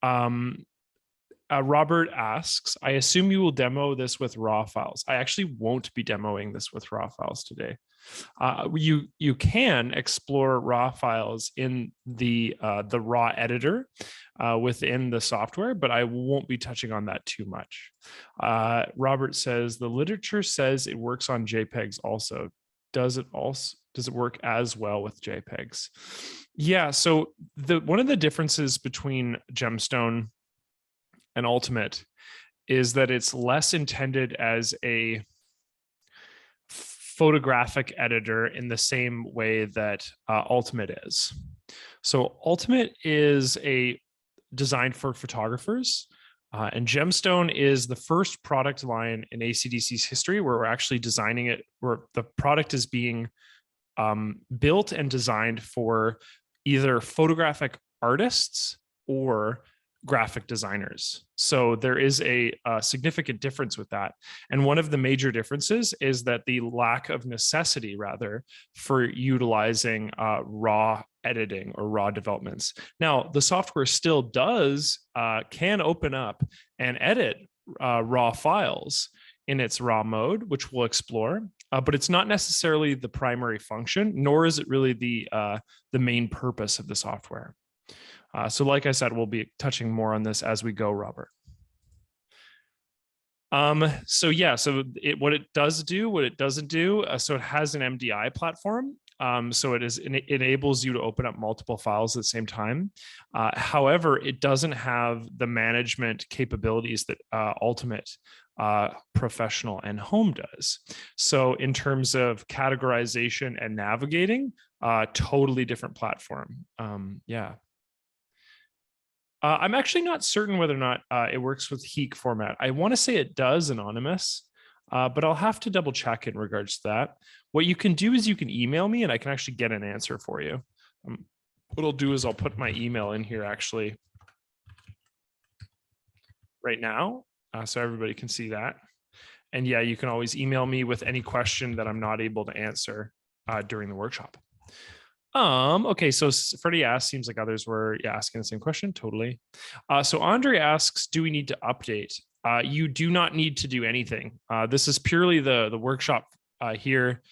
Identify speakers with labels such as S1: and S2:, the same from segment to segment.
S1: Robert asks, I assume you will demo this with raw files. I actually won't be demoing this with raw files today. You can explore raw files in the raw editor within the software, but I won't be touching on that too much. Robert says the literature says it works on JPEGs also. Does it work as well with JPEGs? Yeah, so one of the differences between Gemstone and Ultimate is that it's less intended as a photographic editor in the same way that Ultimate is. So Ultimate is designed for photographers, and Gemstone is the first product line in ACDSee's history where we're actually designing it, where the product is being built and designed for either photographic artists or graphic designers. So there is a significant difference with that. And one of the major differences is that the lack of necessity, rather, for utilizing raw editing or raw developments. Now, the software still can open up and edit raw files in its raw mode, which we'll explore. But it's not necessarily the primary function, nor is it really the main purpose of the software. So like I said, we'll be touching more on this as we go, Robert. So what it does do, what it doesn't do. So it has an MDI platform. So it enables you to open up multiple files at the same time. However, it doesn't have the management capabilities that Ultimate, Professional, and Home does. So in terms of categorization and navigating, totally different platform. I'm actually not certain whether or not it works with HEIC format. I want to say it does, Anonymous, but I'll have to double check in regards to that. What you can do is you can email me and I can actually get an answer for you. What I'll do is I'll put my email in here actually right now so everybody can see that. And yeah, you can always email me with any question that I'm not able to answer during the workshop. Okay, so Freddie asked, seems like others were asking the same question. Totally. So Andre asks, do we need to update? You do not need to do anything. This is purely the workshop here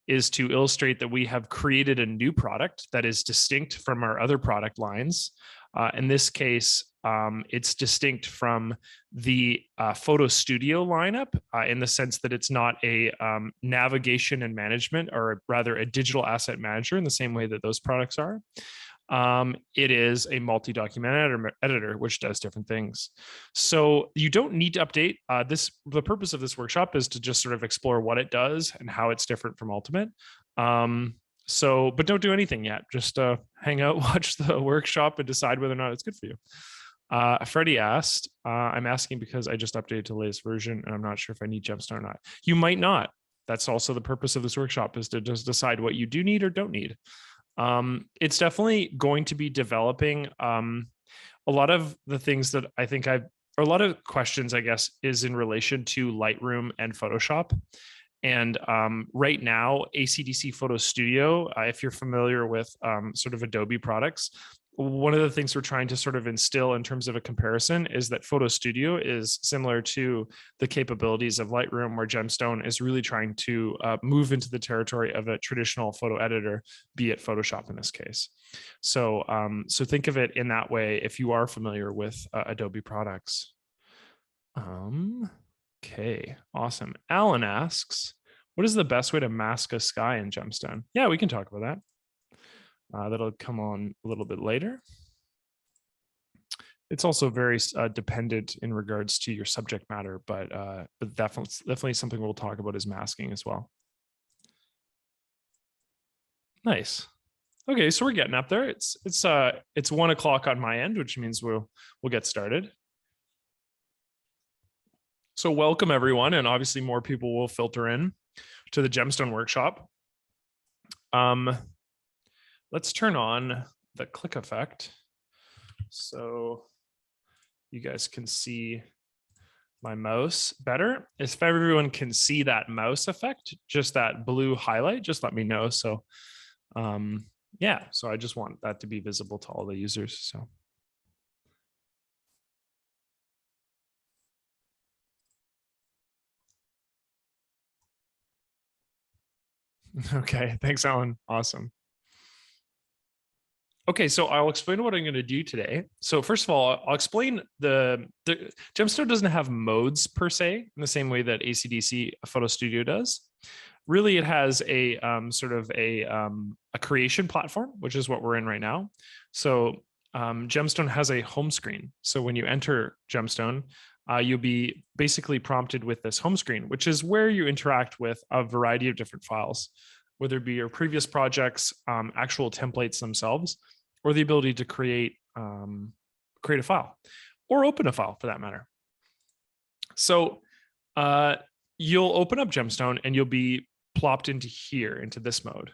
S1: is to illustrate that we have created a new product that is distinct from our other product lines. In this case, it's distinct from the photo studio lineup in the sense that it's not a navigation and management, or rather a digital asset manager in the same way that those products are. It is a multi-document editor, which does different things. So you don't need to update this. The purpose of this workshop is to just sort of explore what it does and how it's different from Ultimate. But don't do anything yet. Just hang out, watch the workshop, and decide whether or not it's good for you. Freddie asked, I'm asking because I just updated to the latest version and I'm not sure if I need Gemstone or not. You might not. That's also the purpose of this workshop, is to just decide what you do need or don't need. It's definitely going to be developing a lot of the things that I think or a lot of questions, I guess, is in relation to Lightroom and Photoshop. And right now, ACDSee Photo Studio, if you're familiar with sort of Adobe products, one of the things we're trying to sort of instill in terms of a comparison is that Photo Studio is similar to the capabilities of Lightroom, where Gemstone is really trying to move into the territory of a traditional photo editor, be it Photoshop in this case. So, so think of it in that way if you are familiar with Adobe products. Okay, awesome. Alan asks, what is the best way to mask a sky in Gemstone? Yeah, we can talk about that. That'll come on a little bit later. It's also very dependent in regards to your subject matter, but definitely something we'll talk about is masking as well. Nice. Okay, so we're getting up there. It's 1 o'clock on my end, which means we'll get started. So welcome everyone, and obviously more people will filter in to the Gemstone workshop. Let's turn on the click effect so you guys can see my mouse better. If everyone can see that mouse effect, just that blue highlight, just let me know. So yeah, so I just want that to be visible to all the users. So Okay, thanks, Alan. Awesome. Okay, so I'll explain what I'm going to do today. So first of all, I'll explain the Gemstone doesn't have modes per se in the same way that ACDSee Photo Studio does. Really, it has a sort of a creation platform, which is what we're in right now. So Gemstone has a home screen. So when you enter Gemstone, you'll be basically prompted with this home screen, which is where you interact with a variety of different files, whether it be your previous projects, actual templates themselves, or the ability to create a file or open a file for that matter. So you'll open up Gemstone and you'll be plopped into here, into this mode.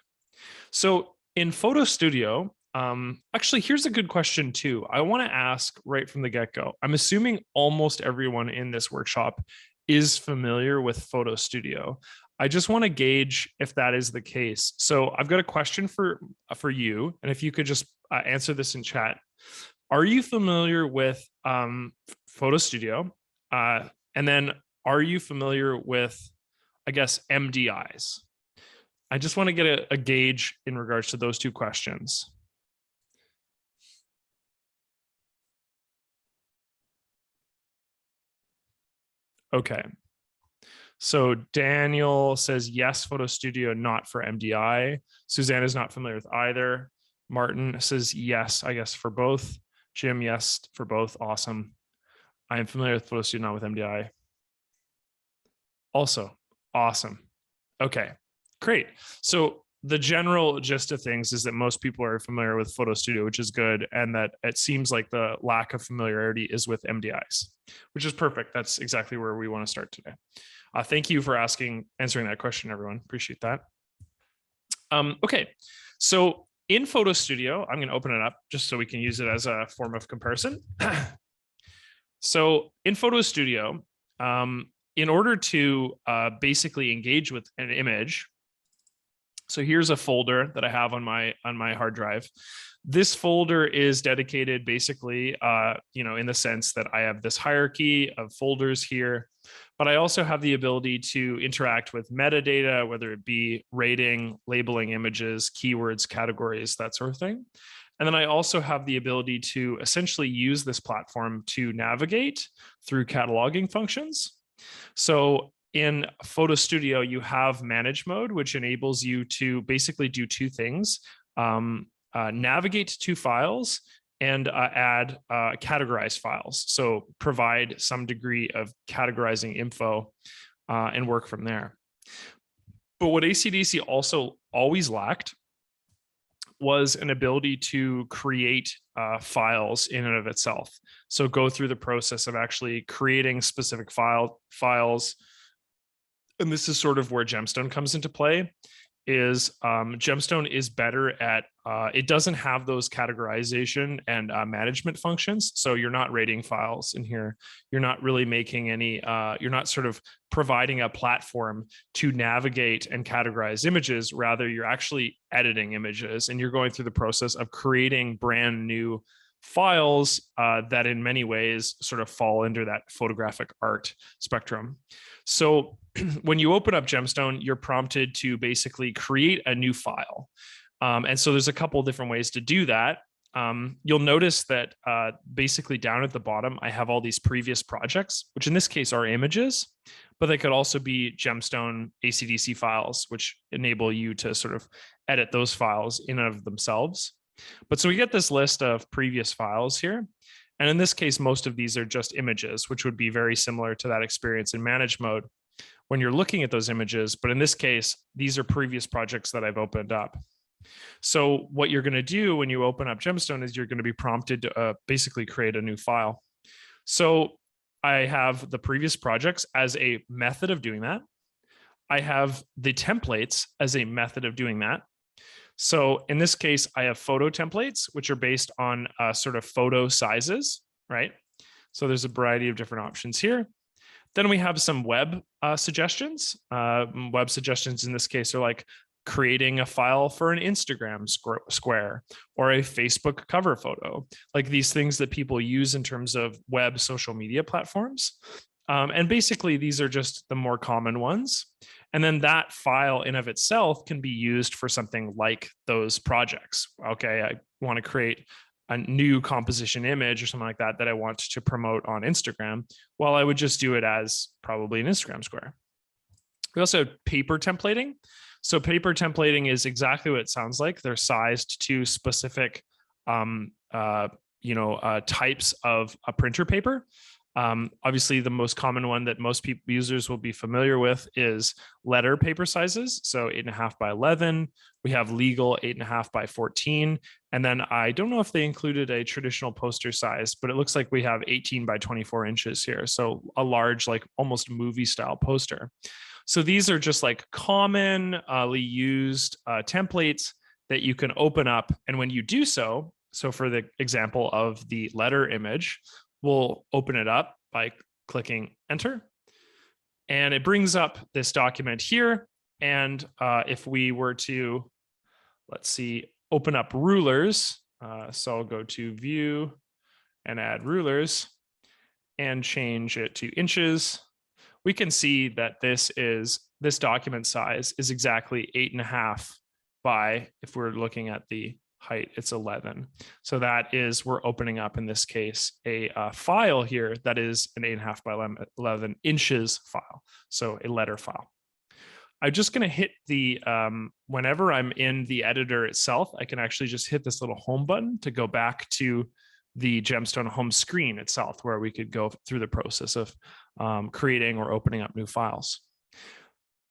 S1: So in Photo Studio, actually, here's a good question too. I want to ask right from the get-go. I'm assuming almost everyone in this workshop is familiar with Photo Studio. I just want to gauge if that is the case. So I've got a question for you, and if you could just answer this in chat. Are you familiar with Photo Studio? And then are you familiar with, I guess, MDIs? I just want to get a gauge in regards to those two questions. Okay. So Daniel says, yes, Photo Studio, not for MDI. Suzanne is not familiar with either. Martin says, yes, I guess for both. Jim, yes, for both. Awesome. I am familiar with Photo Studio, not with MDI. Also, awesome. Okay, great. So the general gist of things is that most people are familiar with Photo Studio, which is good, and that it seems like the lack of familiarity is with MDIs, which is perfect. That's exactly where we want to start today. Thank you for answering that question, everyone. Appreciate that. Okay, so in Photo Studio, I'm going to open it up just so we can use it as a form of comparison. So in Photo Studio, in order to basically engage with an image, so here's a folder that I have on my hard drive. This folder is dedicated basically, in the sense that I have this hierarchy of folders here, but I also have the ability to interact with metadata, whether it be rating, labeling images, keywords, categories, that sort of thing. And then I also have the ability to essentially use this platform to navigate through cataloging functions. So in Photo Studio, you have manage mode, which enables you to basically do two things: navigate to files and add categorize files. So provide some degree of categorizing info and work from there. But what ACDSee also always lacked was an ability to create files in and of itself. So go through the process of actually creating specific files. And this is sort of where Gemstone comes into play. Is Gemstone is better at, it doesn't have those categorization and management functions. So you're not rating files in here. You're not really making any, you're not sort of providing a platform to navigate and categorize images. Rather, you're actually editing images and you're going through the process of creating brand new files that in many ways sort of fall under that photographic art spectrum. So when you open up Gemstone, you're prompted to basically create a new file. And so there's a couple of different ways to do that. You'll notice that basically down at the bottom, I have all these previous projects, which in this case are images, but they could also be Gemstone ACDSee files, which enable you to sort of edit those files in and of themselves. But so we get this list of previous files here. And in this case, most of these are just images, which would be very similar to that experience in manage mode when you're looking at those images. But in this case, these are previous projects that I've opened up. So what you're going to do when you open up Gemstone is you're going to be prompted to basically create a new file. So I have the previous projects as a method of doing that. I have the templates as a method of doing that. So in this case, I have photo templates, which are based on sort of photo sizes, right? So there's a variety of different options here. Then we have some web suggestions. Web suggestions in this case are like creating a file for an Instagram square or a Facebook cover photo, like these things that people use in terms of web social media platforms. And basically, these are just the more common ones. And then that file in of itself can be used for something like those projects. Okay, I want to create a new composition image or something like that that I want to promote on Instagram. Well, I would just do it as probably an Instagram square. We also have paper templating. So paper templating is exactly what it sounds like. They're sized to specific types of a printer paper. Obviously, the most common one that most users will be familiar with is letter paper sizes. So 8.5 by 11. We have legal 8.5 by 14. And then I don't know if they included a traditional poster size, but it looks like we have 18 by 24 inches here. So a large, like almost movie style poster. So these are just like commonly used templates that you can open up. And when you do so, so for the example of the letter image, we'll open it up by clicking enter. And it brings up this document here. And if we were to, let's see, open up rulers. So I'll go to view and add rulers and change it to inches. We can see that this document size is exactly 8.5 by, if we're looking at the height, it's 11. So that is, we're opening up in this case a file here that is an 8.5 by 11 inches file. So a letter file. I'm just going to hit the, whenever I'm in the editor itself, I can actually just hit this little home button to go back to the Gemstone home screen itself, where we could go through the process of creating or opening up new files.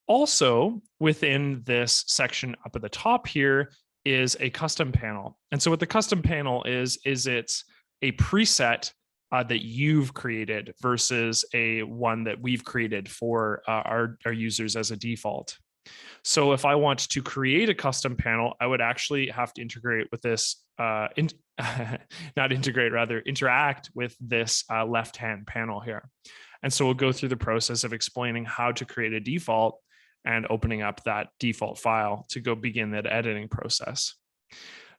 S1: Also, within this section up at the top here is a custom panel. And so what the custom panel is it's a preset that you've created versus a one that we've created for our users as a default. So if I want to create a custom panel, I would actually have to integrate with this, interact with this left-hand panel here. And so we'll go through the process of explaining how to create a default and opening up that default file to go begin that editing process.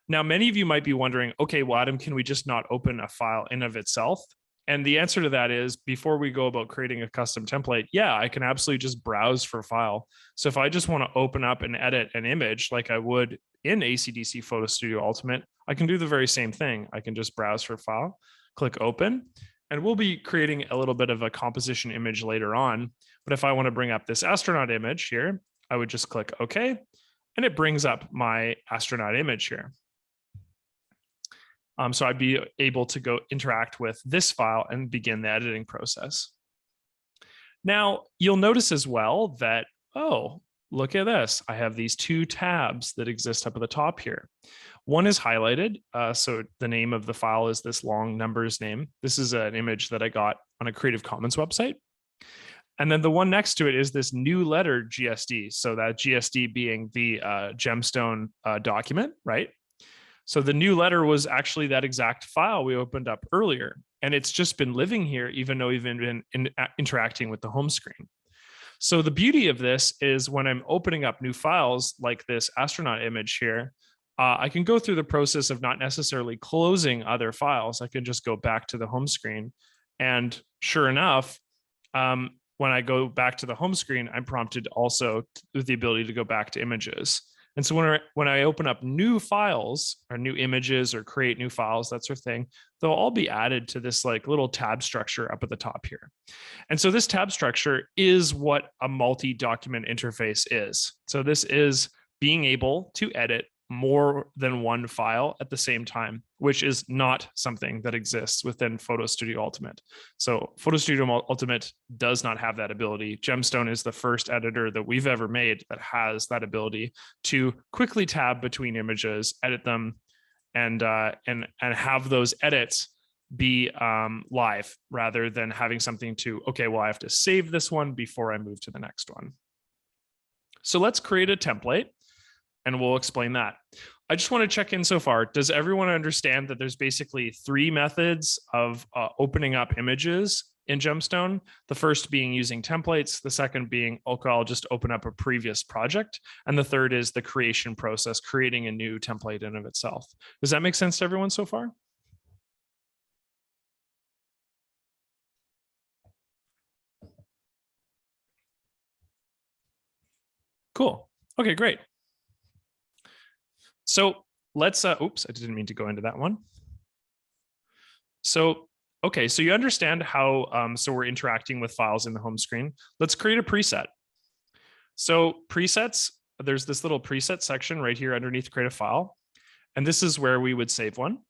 S1: Now, many of you might be wondering, okay, well, Adam, can we just not open a file in of itself? And the answer to that is, before we go about creating a custom template, yeah, I can absolutely just browse for file. So if I just want to open up and edit an image like I would in ACDSee Photo Studio Ultimate, I can do the very same thing. I can just browse for file, click open, and we'll be creating a little bit of a composition image later on. But if I want to bring up this astronaut image here, I would just click OK, and it brings up my astronaut image here. So I'd be able to go interact with this file and begin the editing process. Now, you'll notice as well that, oh, look at this. I have these two tabs that exist up at the top here. One is highlighted. So the name of the file is this long numbers name. This is an image that I got on a Creative Commons website. And then the one next to it is this new letter GSD. So that GSD being the Gemstone document, right? So the new letter was actually that exact file we opened up earlier. And it's just been living here, even though we've been interacting with the home screen. So the beauty of this is when I'm opening up new files like this astronaut image here, I can go through the process of not necessarily closing other files. I can just go back to the home screen. And sure enough, when I go back to the home screen, I'm prompted also with the ability to go back to images. And so when I open up new files or new images or create new files, that sort of thing, they'll all be added to this like little tab structure up at the top here. And so this tab structure is what a multi-document interface is. So this is being able to edit more than one file at the same time, which is not something that exists within Photo Studio Ultimate. So Photo Studio Ultimate does not have that ability. Gemstone is the first editor that we've ever made that has that ability to quickly tab between images, edit them, and have those edits be live rather than having something to, okay, well, I have to save this one before I move to the next one. So let's create a template. And we'll explain that. I just want to check in so far. Does everyone understand that there's basically three methods of opening up images in Gemstone? The first being using templates. The second being, okay, I'll just open up a previous project. And the third is the creation process, creating a new template in of itself. Does that make sense to everyone so far? Cool. Okay, great. So let's, oops, I didn't mean to go into that one. So, okay, so you understand how, so we're interacting with files in the home screen. Let's create a preset. So presets, there's this little preset section right here underneath create a file. And this is where we would save one.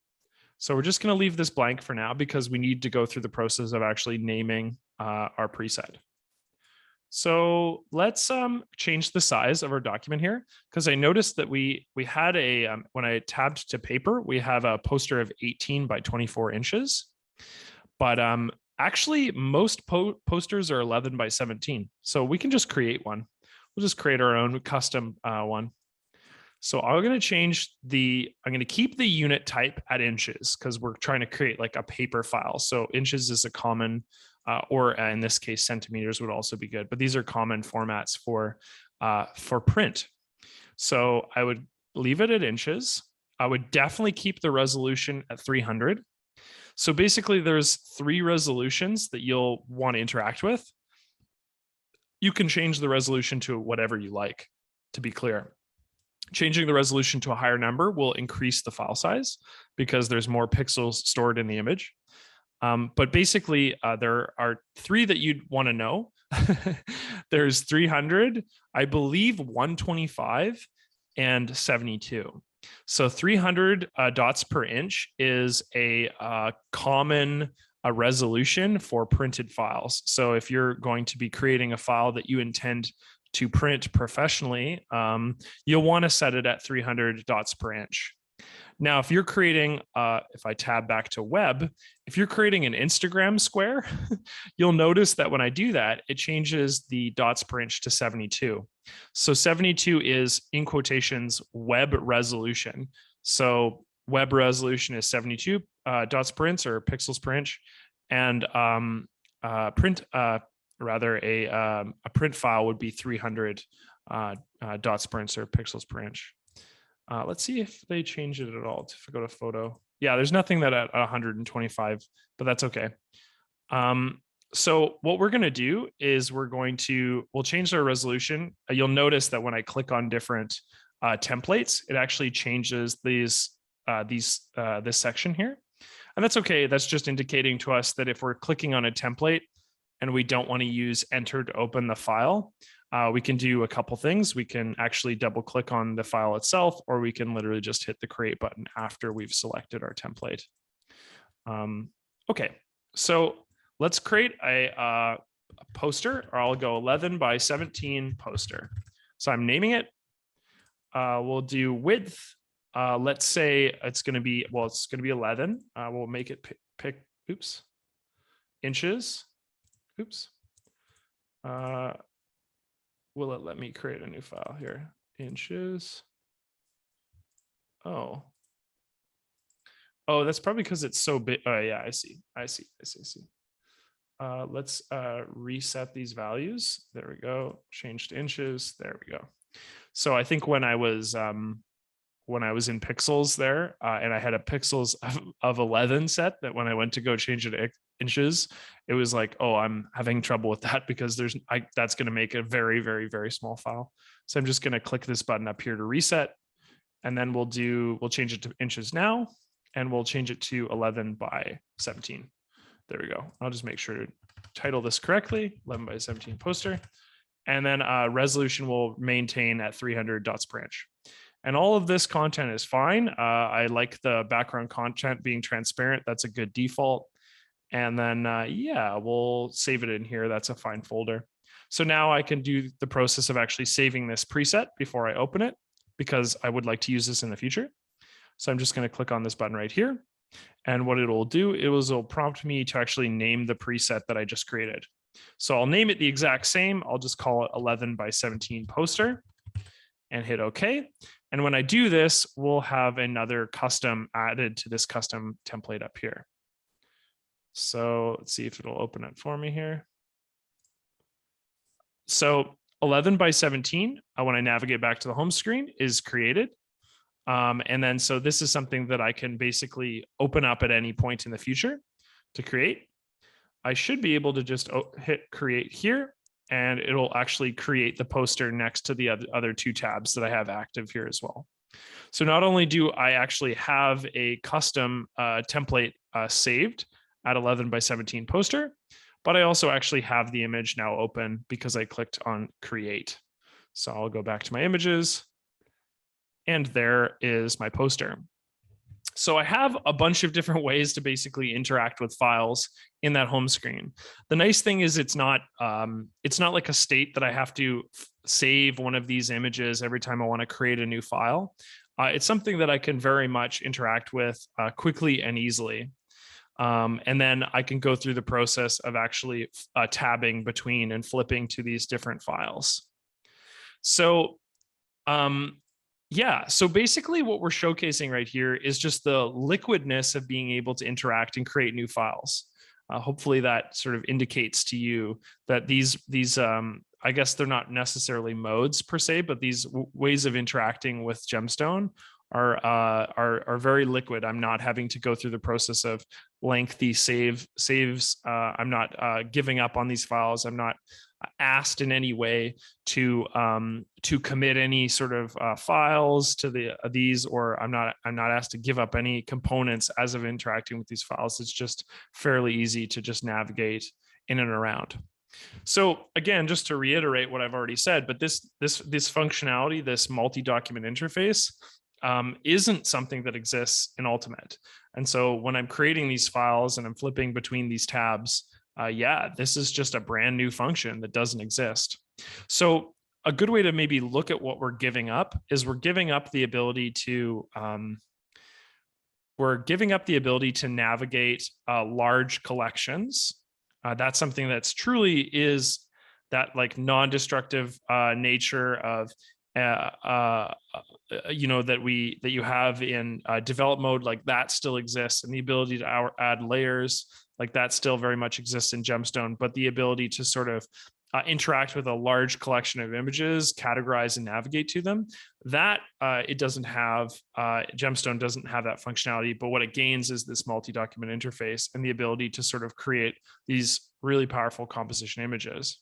S1: So we're just going to leave this blank for now because we need to go through the process of actually naming our preset. So let's change the size of our document here, because I noticed that we had a, when I tabbed to paper, we have a poster of 18 by 24 inches. But actually most posters are 11 by 17. So we can just create one. We'll just create our own custom one. So I'm going to change I'm going to keep the unit type at inches because we're trying to create like a paper file. So inches is a common, or in this case, centimeters would also be good. But these are common formats for print. So I would leave it at inches. I would definitely keep the resolution at 300. So basically there's 3 resolutions that you'll want to interact with. You can change the resolution to whatever you like, to be clear. Changing the resolution to a higher number will increase the file size because there's more pixels stored in the image. But basically, there are 3 that you'd want to know. There's 300, I believe 125, and 72. So 300 dots per inch is a common resolution for printed files. So if you're going to be creating a file that you intend to print professionally, you'll want to set it at 300 dots per inch. Now, if you're creating, if I tab back to web, if you're creating an Instagram square, you'll notice that when I do that, it changes the dots per inch to 72. So 72 is, in quotations, web resolution. So web resolution is 72 dots per inch or pixels per inch, and a print file would be 300 dots per inch or pixels per inch. Let's see if they change it at all. If I go to photo, yeah, there's nothing that at 125, but that's okay. So what we're going to do is we'll change our resolution. You'll notice that when I click on different templates, it actually changes this section here. And that's okay. That's just indicating to us that if we're clicking on a template and we don't want to use enter to open the file, we can do a couple things. We can actually double click on the file itself, or we can literally just hit the create button after we've selected our template. Okay, so let's create a poster, or I'll go 11 by 17 poster. So I'm naming it. We'll do width. Let's say it's going to be, well, it's going to be 11. We'll make it pick inches. Oops. Will it let me create a new file here? Inches. Oh, that's probably because it's so big. Oh yeah, I see. Let's reset these values. There we go. Change to inches. There we go. So I think when I was in pixels there, and I had a pixels of 11 set, that when I went to go change it to inches, it was like, oh, I'm having trouble with that because that's going to make a very, very, very small file. So I'm just going to click this button up here to reset, and then we'll change it to inches now, and we'll change it to 11 by 17. There we go. I'll just make sure to title this correctly, 11 by 17 poster, and then resolution will maintain at 300 dots per inch. And all of this content is fine. I like the background content being transparent. That's a good default. And then, yeah, we'll save it in here. That's a fine folder. So now I can do the process of actually saving this preset before I open it, because I would like to use this in the future. So I'm just going to click on this button right here. And what it'll do is it'll prompt me to actually name the preset that I just created. So I'll name it the exact same. I'll just call it 11 by 17 poster and hit OK. And when I do this, we'll have another custom added to this custom template up here. So let's see if it'll open it for me here. So 11 by 17, when I navigate back to the home screen, is created. And then, so this is something that I can basically open up at any point in the future to create. I should be able to just hit create here. and it'll actually create the poster next to the other two tabs that I have active here as well. So not only do I actually have a custom template saved at 11 by 17 poster, but I also actually have the image now open because I clicked on create. So I'll go back to my images, and there is my poster. So I have a bunch of different ways to basically interact with files in that home screen. The nice thing is it's not like a state that I have to save one of these images every time I want to create a new file. It's something that I can very much interact with quickly and easily. And then I can go through the process of actually tabbing between and flipping to these different files. So yeah, so basically what we're showcasing right here is just the liquidness of being able to interact and create new files. Hopefully that sort of indicates to you that these I guess they're not necessarily modes per se, but these ways of interacting with Gemstone are very liquid. I'm not having to go through the process of lengthy saves. I'm not giving up on these files. I'm not asked in any way to commit any sort of files to these, or I'm not asked to give up any components as of interacting with these files. It's just fairly easy to just navigate in and around. So again, just to reiterate what I've already said, but this functionality, this multi-document interface, isn't something that exists in Ultimate. And so when I'm creating these files and I'm flipping between these tabs, yeah, this is just a brand new function that doesn't exist. So a good way to maybe look at what we're giving up is we're giving up the ability to navigate large collections. That's something that's truly is that like non-destructive nature of you know, that you have in develop mode, like that still exists, and the ability to add layers, like that still very much exists in Gemstone, but the ability to sort of interact with a large collection of images, categorize and navigate to them, that it doesn't have, Gemstone doesn't have that functionality, but what it gains is this multi-document interface and the ability to sort of create these really powerful composition images.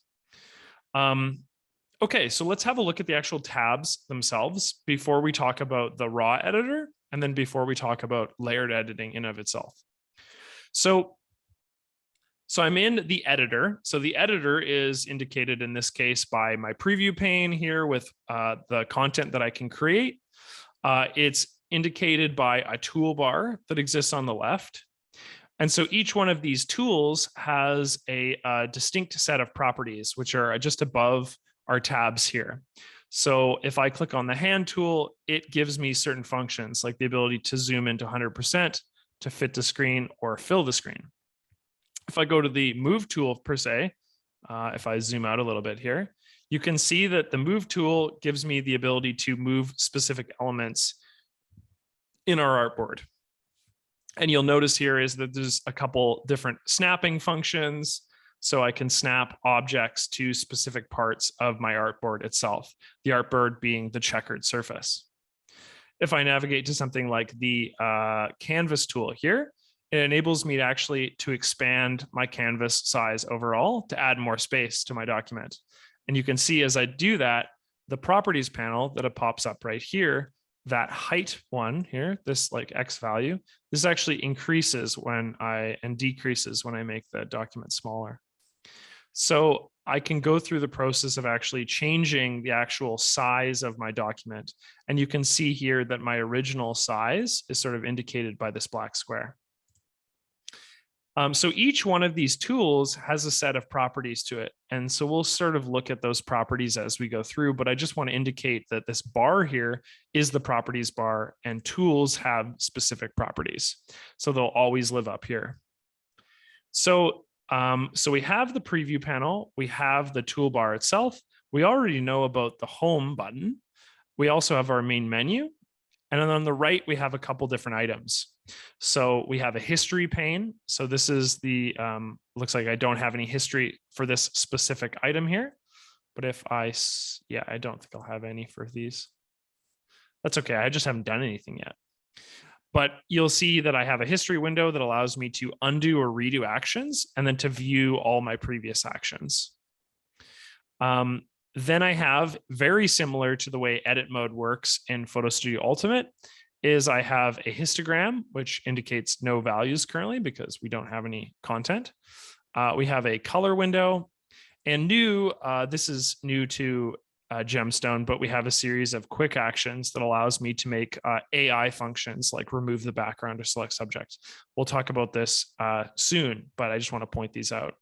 S1: Okay, so let's have a look at the actual tabs themselves before we talk about the raw editor, and then before we talk about layered editing in of itself. So I'm in the editor. So the editor is indicated in this case by my preview pane here with the content that I can create. It's indicated by a toolbar that exists on the left. And so each one of these tools has a distinct set of properties, which are just above our tabs here. So if I click on the hand tool, it gives me certain functions like the ability to zoom into 100%, to fit the screen or fill the screen. If I go to the move tool per se, if I zoom out a little bit here, you can see that the move tool gives me the ability to move specific elements in our artboard. And you'll notice here is that there's a couple different snapping functions. So I can snap objects to specific parts of my artboard itself, the artboard being the checkered surface. If I navigate to something like the canvas tool here, it enables me to actually expand my canvas size overall to add more space to my document. And you can see as I do that, the properties panel that it pops up right here, that height one here, this like X value, this actually increases and decreases when I make the document smaller. So I can go through the process of actually changing the actual size of my document. And you can see here that my original size is sort of indicated by this black square. So each one of these tools has a set of properties to it. And so we'll sort of look at those properties as we go through, but I just want to indicate that this bar here is the properties bar and tools have specific properties. So they'll always live up here. So we have the preview panel, we have the toolbar itself. We already know about the home button. We also have our main menu. And then on the right, we have a couple different items. So we have a history pane. So this is the, looks like I don't have any history for this specific item here. But if I don't think I'll have any for these. That's okay, I just haven't done anything yet. But you'll see that I have a history window that allows me to undo or redo actions and then to view all my previous actions. Then I have, very similar to the way edit mode works in Photo Studio Ultimate, is I have a histogram, which indicates no values currently because we don't have any content. We have a color window, and new, this is new to Gemstone, but we have a series of quick actions that allows me to make AI functions like remove the background or select subject. We'll talk about this soon, but I just want to point these out.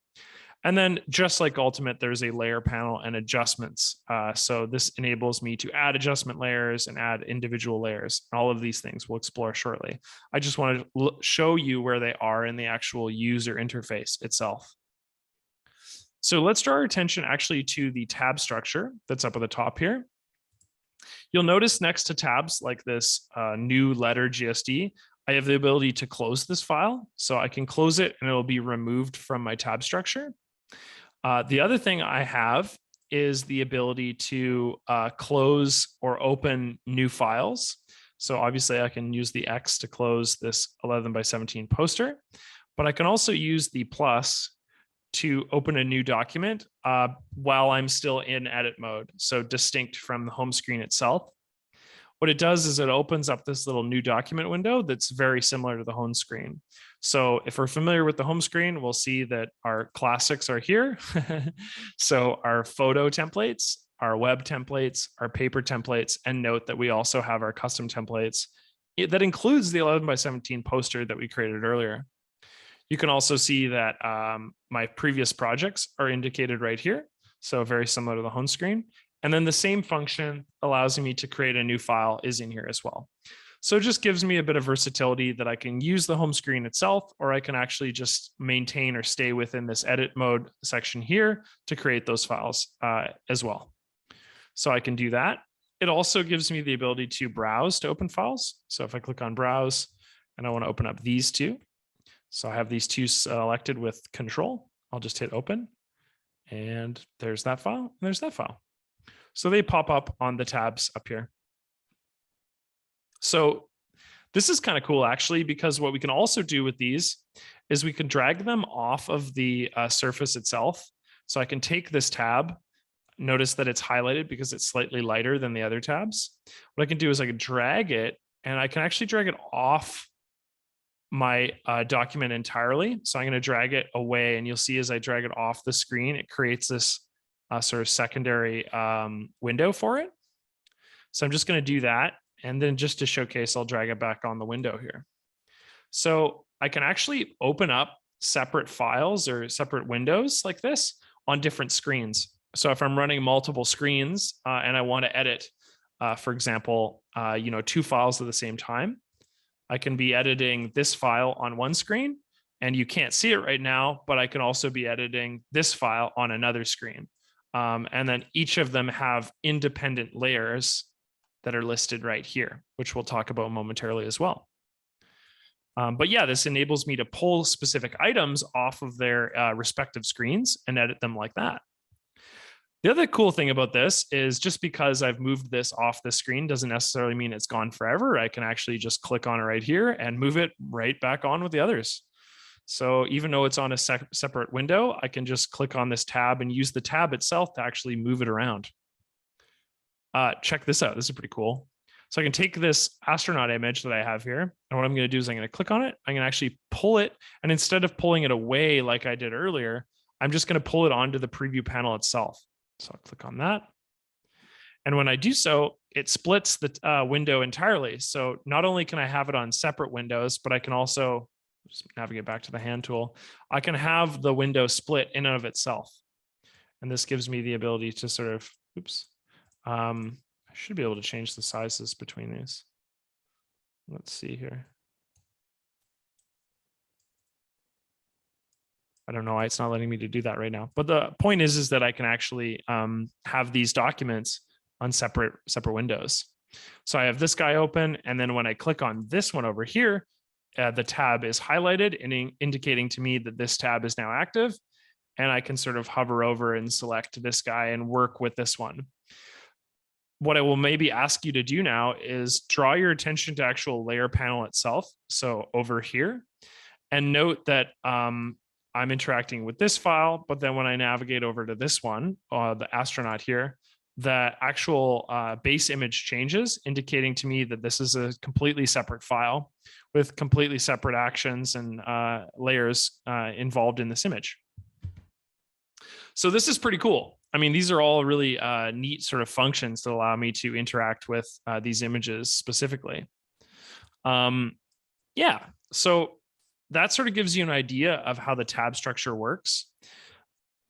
S1: And then just like Ultimate, there's a layer panel and adjustments. So this enables me to add adjustment layers and add individual layers. All of these things we'll explore shortly. I just want to show you where they are in the actual user interface itself. So let's draw our attention actually to the tab structure that's up at the top here. You'll notice next to tabs like this new letter GSD, I have the ability to close this file. So I can close it and it'll be removed from my tab structure. The other thing I have is the ability to close or open new files. So obviously I can use the X to close this 11:17 poster, but I can also use the plus to open a new document while I'm still in edit mode, so distinct from the home screen itself. What it does is it opens up this little new document window that's very similar to the home screen. So if we're familiar with the home screen, we'll see that our classics are here. So our photo templates, our web templates, our paper templates, and note that we also have our custom templates. That includes the 11:17 poster that we created earlier. You can also see that my previous projects are indicated right here. So very similar to the home screen. And then the same function allows me to create a new file is in here as well. So it just gives me a bit of versatility that I can use the home screen itself, or I can actually just maintain or stay within this edit mode section here to create those files as well. So I can do that. It also gives me the ability to browse to open files. So if I click on browse and I want to open up these two, so I have these two selected with control, I'll just hit open and there's that file and there's that file. So they pop up on the tabs up here. So this is kind of cool actually, because what we can also do with these is we can drag them off of the surface itself. So I can take this tab, notice that it's highlighted because it's slightly lighter than the other tabs. What I can do is I can drag it and I can actually drag it off my document entirely. So I'm going to drag it away and you'll see as I drag it off the screen, it creates this sort of secondary window for it. So I'm just going to do that. And then just to showcase, I'll drag it back on the window here. So I can actually open up separate files or separate windows like this on different screens. So if I'm running multiple screens and I want to edit, for example, two files at the same time, I can be editing this file on one screen and you can't see it right now, but I can also be editing this file on another screen. And then each of them have independent layers that are listed right here, which we'll talk about momentarily as well. But yeah, this enables me to pull specific items off of their respective screens and edit them like that. The other cool thing about this is just because I've moved this off the screen doesn't necessarily mean it's gone forever. I can actually just click on it right here and move it right back on with the others. So even though it's on a separate window, I can just click on this tab and use the tab itself to actually move it around. Check this out. This is pretty cool. So I can take this astronaut image that I have here, and what I'm going to do is I'm going to click on it. I'm going to actually pull it, and instead of pulling it away like I did earlier, I'm just going to pull it onto the preview panel itself. So I'll click on that. And when I do so, it splits the window entirely. So not only can I have it on separate windows, but I can also just navigate back to the hand tool. I can have the window split in and of itself. And this gives me the ability to sort of, I should be able to change the sizes between these. Let's see here. I don't know why it's not letting me to do that right now. But the point is that I can actually have these documents on separate windows. So I have this guy open, and then when I click on this one over here, the tab is highlighted and indicating to me that this tab is now active. And I can sort of hover over and select this guy and work with this one. What I will maybe ask you to do now is draw your attention to actual layer panel itself. So over here, and note that I'm interacting with this file, but then when I navigate over to this one, the astronaut here, the actual base image changes, indicating to me that this is a completely separate file with completely separate actions and layers involved in this image. So this is pretty cool. I mean, these are all really neat sort of functions that allow me to interact with these images specifically. Yeah, so that sort of gives you an idea of how the tab structure works.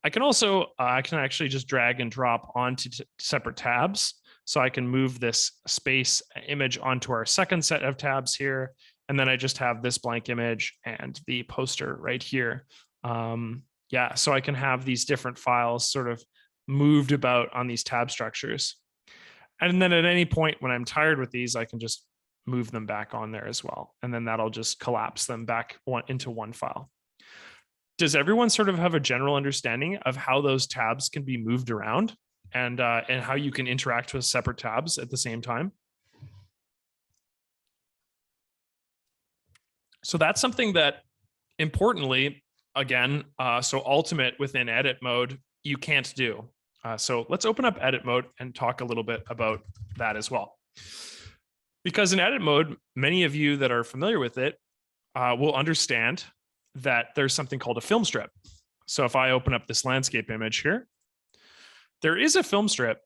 S1: I can also, I can actually just drag and drop onto separate tabs. So I can move this space image onto our second set of tabs here. And then I just have this blank image and the poster right here. Yeah, so I can have these different files sort of moved about on these tab structures. And then at any point when I'm tired with these, I can just move them back on there as well. And then that'll just collapse them back into one file. Does everyone sort of have a general understanding of how those tabs can be moved around and how you can interact with separate tabs at the same time? So that's something that, importantly, again, so ultimate within edit mode, you can't do. So let's open up edit mode and talk a little bit about that as well. Because in edit mode, many of you that are familiar with it will understand that there's something called a film strip. So if I open up this landscape image here, there is a film strip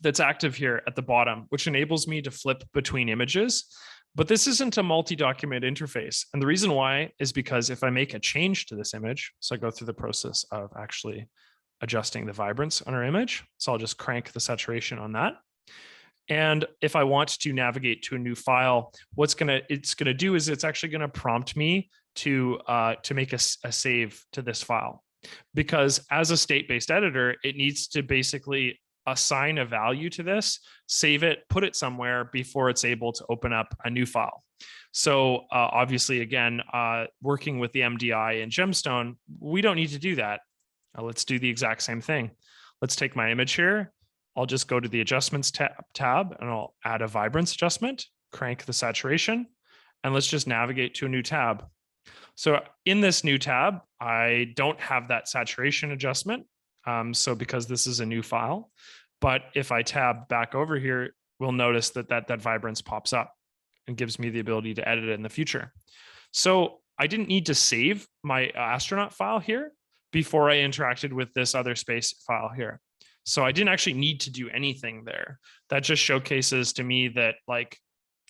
S1: that's active here at the bottom, which enables me to flip between images. But this isn't a multi-document interface. And the reason why is because if I make a change to this image, so I go through the process of actually adjusting the vibrance on our image. So I'll just crank the saturation on that. And if I want to navigate to a new file, it's gonna do is it's actually gonna prompt me to make a save to this file. Because as a state-based editor, it needs to basically assign a value to this, save it, put it somewhere before it's able to open up a new file. So obviously, again, working with the MDI and Gemstone, we don't need to do that. Let's do the exact same thing. Let's take my image here. I'll just go to the adjustments tab and I'll add a vibrance adjustment, crank the saturation, and let's just navigate to a new tab. So in this new tab, I don't have that saturation adjustment. So because this is a new file, but if I tab back over here, we'll notice that vibrance pops up and gives me the ability to edit it in the future. So I didn't need to save my astronaut file here before I interacted with this other space file here. So I didn't actually need to do anything there. That just showcases to me that like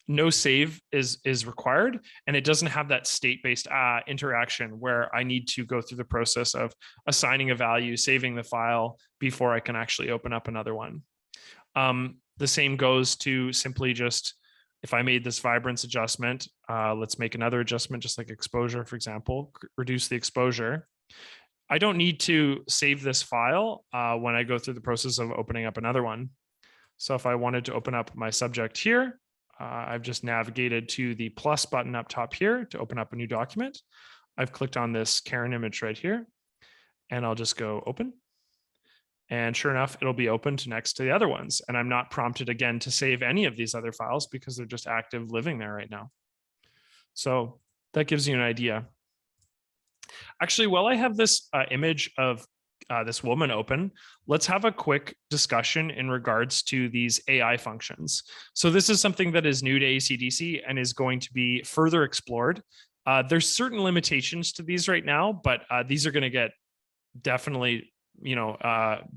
S1: no save is required, and it doesn't have that state-based interaction where I need to go through the process of assigning a value, saving the file before I can actually open up another one. The same goes to simply just, if I made this vibrance adjustment, let's make another adjustment, just like exposure, for example, reduce the exposure. I don't need to save this file when I go through the process of opening up another one. So if I wanted to open up my subject here, I've just navigated to the plus button up top here to open up a new document. I've clicked on this Karen image right here, and I'll just go open. And sure enough, it'll be opened next to the other ones. And I'm not prompted again to save any of these other files because they're just active living there right now. So that gives you an idea. Actually, while I have this image of this woman open, let's have a quick discussion in regards to these AI functions. So this is something that is new to ACDSee and is going to be further explored. There's certain limitations to these right now, but these are going to get definitely,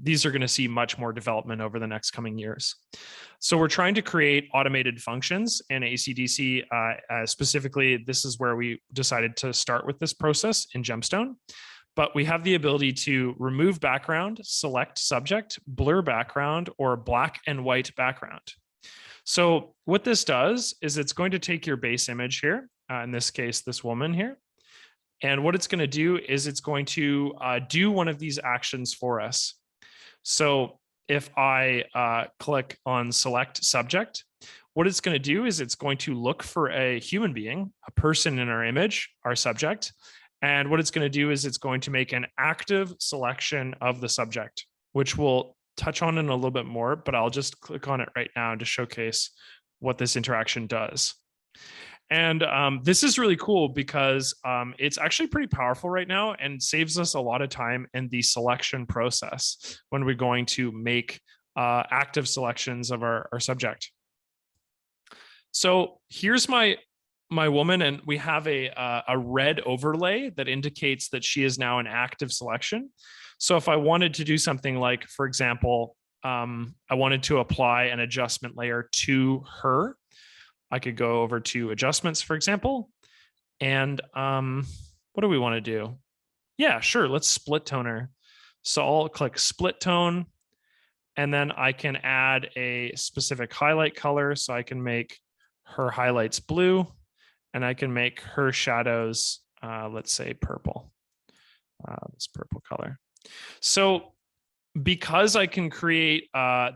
S1: these are going to see much more development over the next coming years. So we're trying to create automated functions in ACDSee. Specifically, this is where we decided to start with this process in Gemstone. But we have the ability to remove background, select subject, blur background, or black and white background. So what this does is it's going to take your base image here, in this case, this woman here. And what it's going to do is it's going to do one of these actions for us. So if I click on select subject, what it's going to do is it's going to look for a human being, a person in our image, our subject. And what it's going to do is it's going to make an active selection of the subject, which we'll touch on in a little bit more, but I'll just click on it right now to showcase what this interaction does. And this is really cool because it's actually pretty powerful right now and saves us a lot of time in the selection process when we're going to make active selections of our subject. So here's my woman, and we have a red overlay that indicates that she is now an active selection. So if I wanted to do something like, for example, I wanted to apply an adjustment layer to her, I could go over to adjustments, for example, and what do we want to do? Yeah, sure. Let's split tone her. So I'll click split tone, and then I can add a specific highlight color. So I can make her highlights blue, and I can make her shadows, let's say purple, this purple color. So because I can create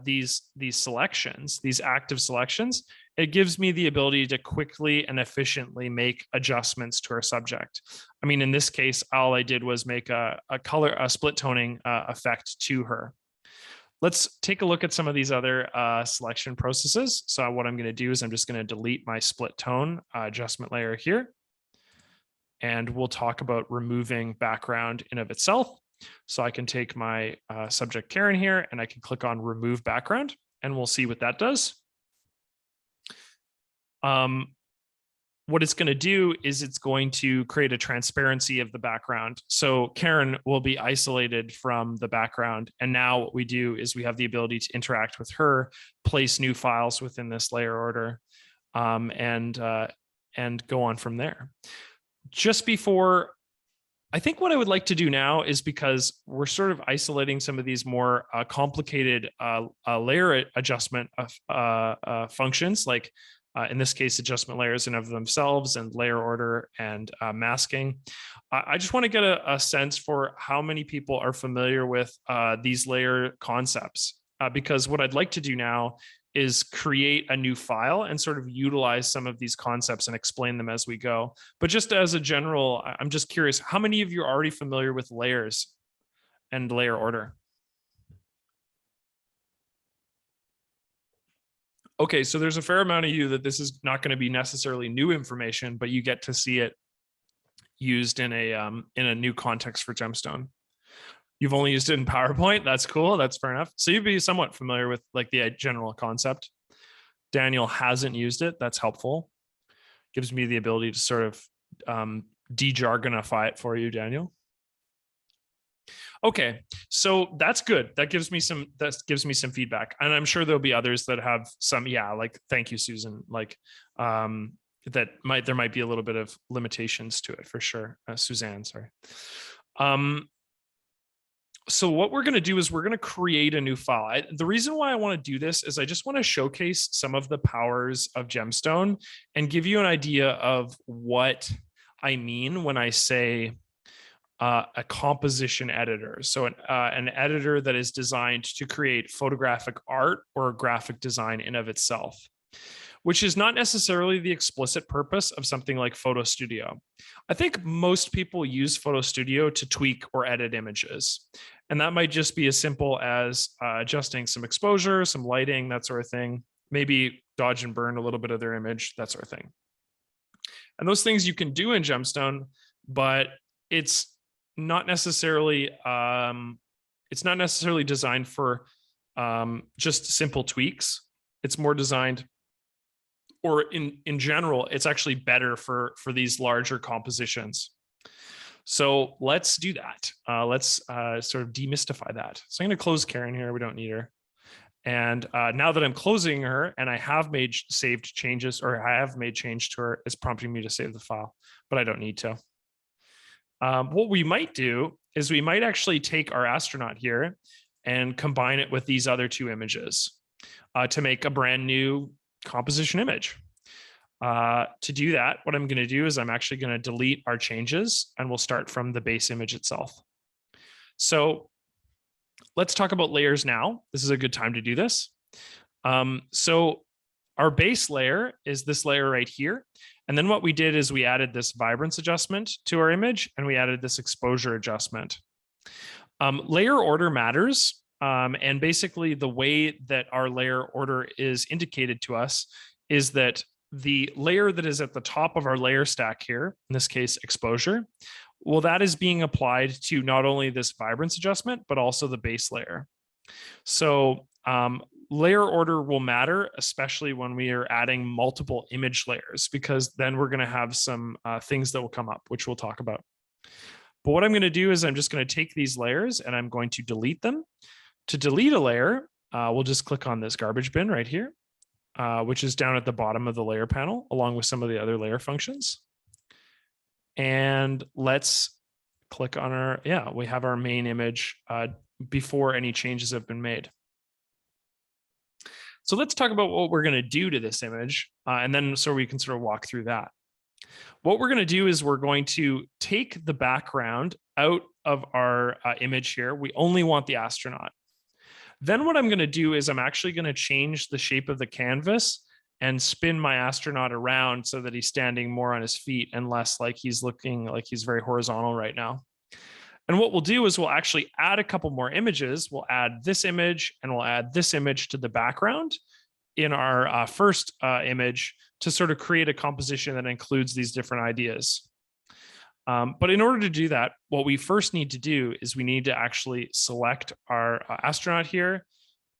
S1: these selections, these active selections, it gives me the ability to quickly and efficiently make adjustments to our subject. I mean, in this case, all I did was make a split toning effect to her. Let's take a look at some of these other selection processes. So what I'm going to do is I'm just going to delete my split tone adjustment layer here. And we'll talk about removing background in of itself. So I can take my subject Karen here and I can click on remove background and we'll see what that does. What it's going to do is it's going to create a transparency of the background. So Karen will be isolated from the background. And now what we do is we have the ability to interact with her, place new files within this layer order, and go on from there. Just before, I think what I would like to do now is, because we're sort of isolating some of these more complicated layer adjustment functions, like in this case, adjustment layers in of themselves and layer order and masking. I just want to get a sense for how many people are familiar with these layer concepts, because what I'd like to do now is create a new file and sort of utilize some of these concepts and explain them as we go. But just as a general, I'm just curious, how many of you are already familiar with layers and layer order? Okay, so there's a fair amount of you that this is not going to be necessarily new information, but you get to see it used in a new context for Gemstone. You've only used it in PowerPoint. That's cool. That's fair enough. So you'd be somewhat familiar with like the general concept. Daniel hasn't used it. That's helpful. Gives me the ability to sort of de-jargonify it for you, Daniel. Okay, so that's good. That gives me some feedback, and I'm sure there'll be others that have some. Yeah, like thank you, Susan. Like there might be a little bit of limitations to it for sure. Suzanne, sorry. So what we're going to do is we're going to create a new file. The reason why I want to do this is I just want to showcase some of the powers of Gemstone and give you an idea of what I mean when I say a composition editor. So an editor that is designed to create photographic art or graphic design in of itself, which is not necessarily the explicit purpose of something like Photo Studio. I think most people use Photo Studio to tweak or edit images. And that might just be as simple as adjusting some exposure, some lighting, that sort of thing. Maybe dodge and burn a little bit of their image, that sort of thing. And those things you can do in Gemstone, but it's not necessarily designed for just simple tweaks. It's more designed, or in general, it's actually better for these larger compositions. So let's do that. Let's sort of demystify that. So I'm going to close Karen here. We don't need her. And now that I'm closing her and I have made saved changes, or I have made change to her, it's prompting me to save the file, but I don't need to. What we might do is we might actually take our astronaut here and combine it with these other two images to make a brand new composition image. To do that, what I'm going to do is I'm actually going to delete our changes and we'll start from the base image itself. So let's talk about layers now. This is a good time to do this. So our base layer is this layer right here. And then what we did is we added this vibrance adjustment to our image and we added this exposure adjustment. Layer order matters. And basically the way that our layer order is indicated to us is that the layer that is at the top of our layer stack here, in this case, exposure, well, that is being applied to not only this vibrance adjustment, but also the base layer. So layer order will matter, especially when we are adding multiple image layers, because then we're going to have some things that will come up, which we'll talk about. But what I'm going to do is I'm just going to take these layers and I'm going to delete them. To delete a layer, we'll just click on this garbage bin right here, which is down at the bottom of the layer panel, along with some of the other layer functions. And let's click on our, we have our main image before any changes have been made. So let's talk about what we're going to do to this image, and then so we can sort of walk through that. What we're going to do is we're going to take the background out of our image here. We only want the astronaut. Then what I'm going to do is I'm actually going to change the shape of the canvas and spin my astronaut around so that he's standing more on his feet and less like he's looking like he's very horizontal right now. And what we'll do is we'll actually add a couple more images. We'll add this image and we'll add this image to the background in our first image to sort of create a composition that includes these different ideas. But in order to do that, what we first need to do is we need to actually select our astronaut here,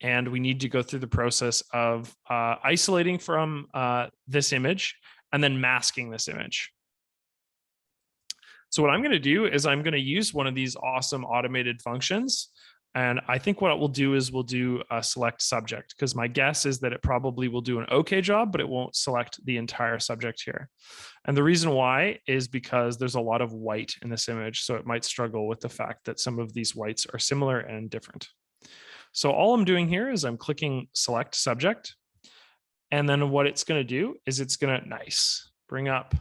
S1: and we need to go through the process of isolating from this image and then masking this image. So what I'm going to do is I'm going to use one of these awesome automated functions. And I think what we'll do is we'll do a select subject, because my guess is that it probably will do an okay job, but it won't select the entire subject here. And the reason why is because there's a lot of white in this image. So it might struggle with the fact that some of these whites are similar and different. So all I'm doing here is I'm clicking select subject. And then what it's going to do is it's going to bring up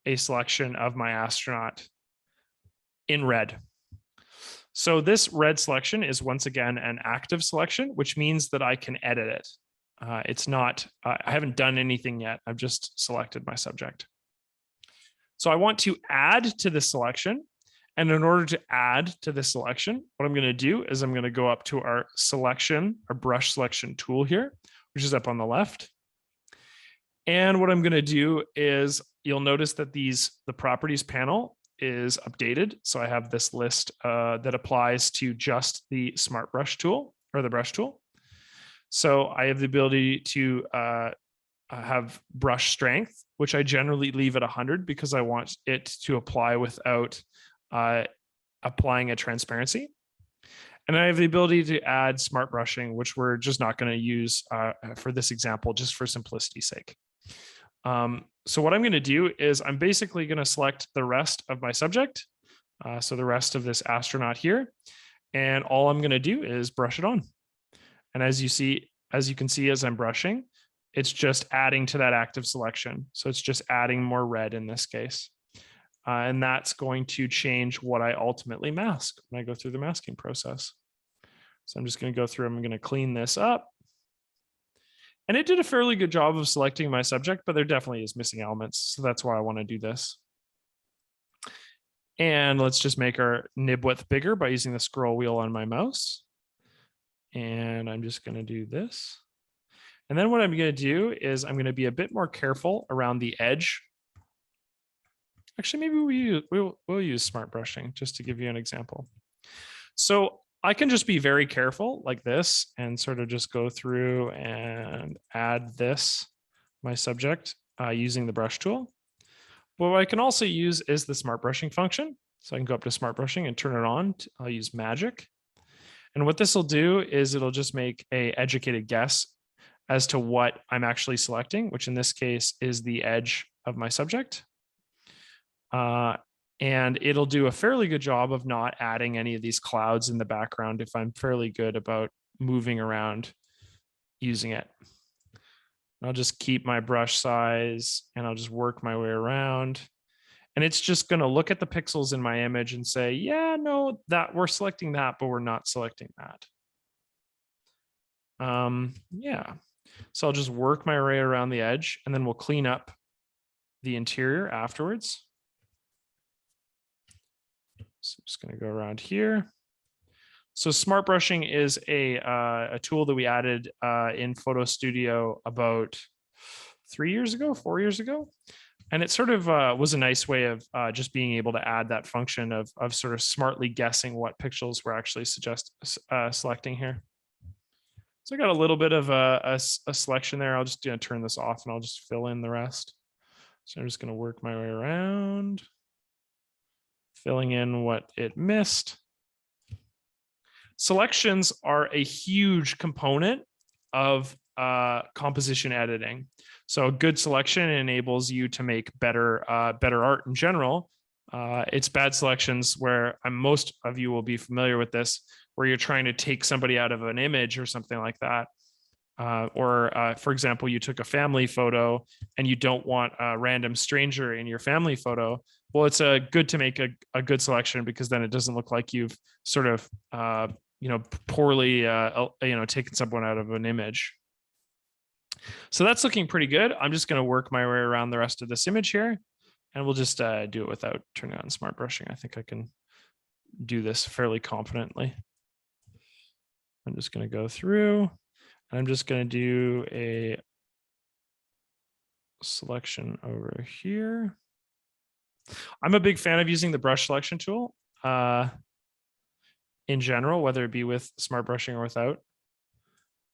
S1: a selection of my astronaut in red. So this red selection is once again an active selection, which means that I can edit it. It's not, I haven't done anything yet. I've just selected my subject. So I want to add to this selection. And in order to add to this selection, what I'm going to do is I'm going to go up to our selection, our brush selection tool here, which is up on the left. And what I'm going to do is you'll notice that the properties panel is updated. So I have this list that applies to just the smart brush tool or the brush tool. So I have the ability to have brush strength, which I generally leave at 100 because I want it to apply without applying a transparency. And I have the ability to add smart brushing, which we're just not going to use for this example, just for simplicity's sake. So what I'm going to do is I'm basically going to select the rest of my subject. So the rest of this astronaut here, and all I'm going to do is brush it on. And as you can see, as I'm brushing, it's just adding to that active selection. So it's just adding more red in this case. And that's going to change what I ultimately mask when I go through the masking process. So I'm just going to go through, I'm going to clean this up. And it did a fairly good job of selecting my subject, but there definitely is missing elements. So that's why I want to do this. And let's just make our nib width bigger by using the scroll wheel on my mouse. And I'm just going to do this. And then what I'm going to do is I'm going to be a bit more careful around the edge. Actually, maybe we'll use smart brushing just to give you an example. So I can just be very careful like this and sort of just go through and add this, my subject, using the brush tool. But what I can also use is the smart brushing function. So I can go up to smart brushing and turn it on. I'll use magic. And what this will do is it'll just make an educated guess as to what I'm actually selecting, which in this case is the edge of my subject. And it'll do a fairly good job of not adding any of these clouds in the background if I'm fairly good about moving around using it. I'll just keep my brush size and I'll just work my way around. And it's just going to look at the pixels in my image and say, yeah, no, that we're selecting that, but we're not selecting that. Yeah. So I'll just work my way around the edge and then we'll clean up the interior afterwards. So I'm just going to go around here. So smart brushing is a tool that we added in Photo Studio about 3 years ago, 4 years ago. And it sort of was a nice way of just being able to add that function of sort of smartly guessing what pixels we're actually selecting here. So I got a little bit of a selection there. I'll just turn this off and I'll just fill in the rest. So I'm just going to work my way around, filling in what it missed. Selections are a huge component of composition editing. So a good selection enables you to make better art in general. It's bad selections where most of you will be familiar with this, where you're trying to take somebody out of an image or something like that. For example, you took a family photo and you don't want a random stranger in your family photo. Well, it's good to make a good selection, because then it doesn't look like you've sort of poorly taken someone out of an image. So that's looking pretty good. I'm just going to work my way around the rest of this image here, and we'll just do it without turning on smart brushing. I think I can do this fairly confidently. I'm just going to go through. I'm just going to do a selection over here. I'm a big fan of using the brush selection tool in general, whether it be with smart brushing or without.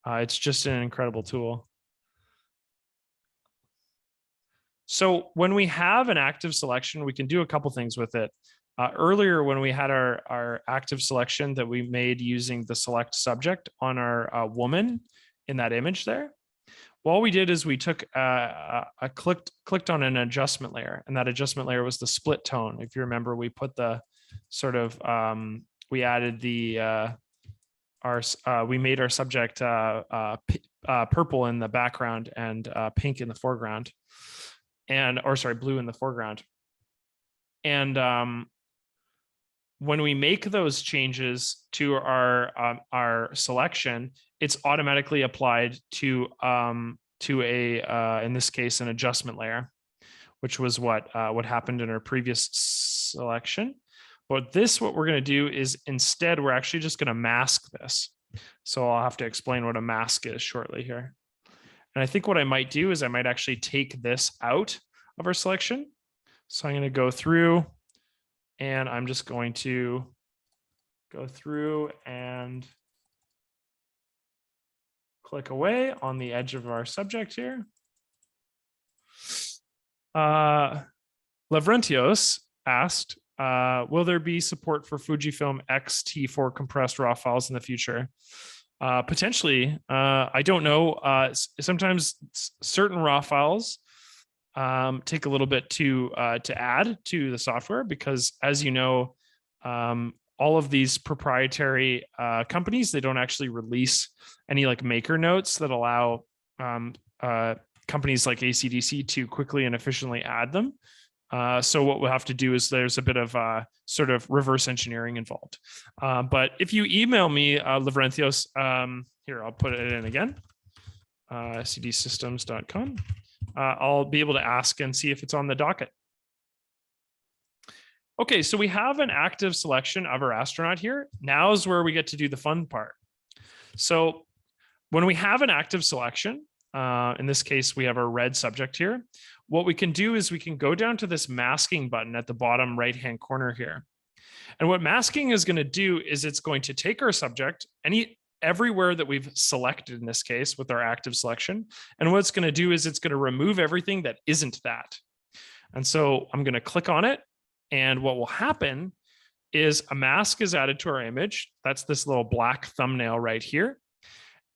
S1: It's just an incredible tool. So when we have an active selection, we can do a couple things with it. Earlier, when we had our active selection that we made using the select subject on our woman in that image there, all we did is we took clicked on an adjustment layer, and that adjustment layer was the split tone. If you remember, we put the sort of we added the we made our subject purple in the background and pink in the foreground, blue in the foreground. And when we make those changes to our selection, it's automatically applied to in this case, an adjustment layer, which was what happened in our previous selection. But what we're going to do is instead, we're actually just going to mask this. So I'll have to explain what a mask is shortly here. And I think what I might do is I might actually take this out of our selection. So I'm going to go through, and I'm just going to go through and click away on the edge of our subject here. Lavrentios asked, will there be support for Fujifilm X-T4 compressed RAW files in the future? Potentially. I don't know. Sometimes certain RAW files take a little bit to add to the software, because, as you know, all of these proprietary companies, they don't actually release any like maker notes that allow companies like ACDSee to quickly and efficiently add them. So what we'll have to do is there's a bit of sort of reverse engineering involved. But if you email me, Lavrentios, here, I'll put it in again, acdsystems.com. I'll be able to ask and see if it's on the docket. Okay, so we have an active selection of our astronaut here. Now is where we get to do the fun part. So when we have an active selection, in this case, we have our red subject here. What we can do is we can go down to this masking button at the bottom right-hand corner here. And what masking is going to do is it's going to take our subject, everywhere that we've selected in this case with our active selection. And what it's going to do is it's going to remove everything that isn't that. And so I'm going to click on it. And what will happen is a mask is added to our image. That's this little black thumbnail right here.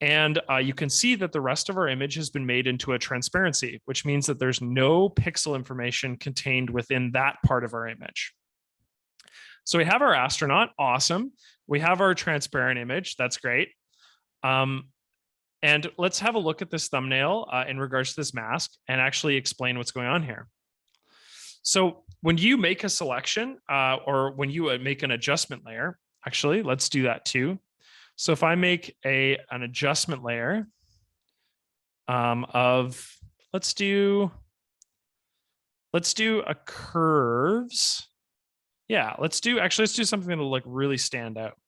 S1: And you can see that the rest of our image has been made into a transparency, which means that there's no pixel information contained within that part of our image. So we have our astronaut, awesome. We have our transparent image, that's great. And let's have a look at this thumbnail in regards to this mask and actually explain what's going on here. So when you make a selection or when you make an adjustment layer, actually, let's do that too. So if I make an adjustment layer of, let's do a curves. Yeah, let's do something that'll like really stand out.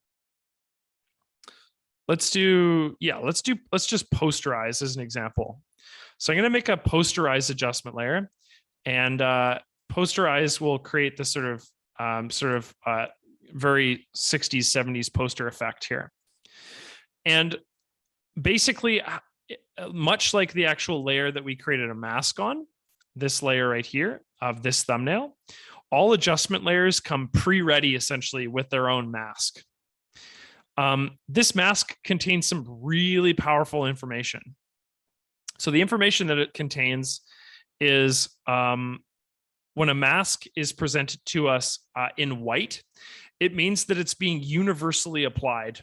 S1: Let's just posterize as an example. So I'm going to make a posterize adjustment layer, and posterize will create this sort of very 60s, 70s poster effect here. And basically, much like the actual layer that we created a mask on, this layer right here of this thumbnail, all adjustment layers come pre-ready essentially with their own mask. This mask contains some really powerful information. So the information that it contains is when a mask is presented to us in white, it means that it's being universally applied.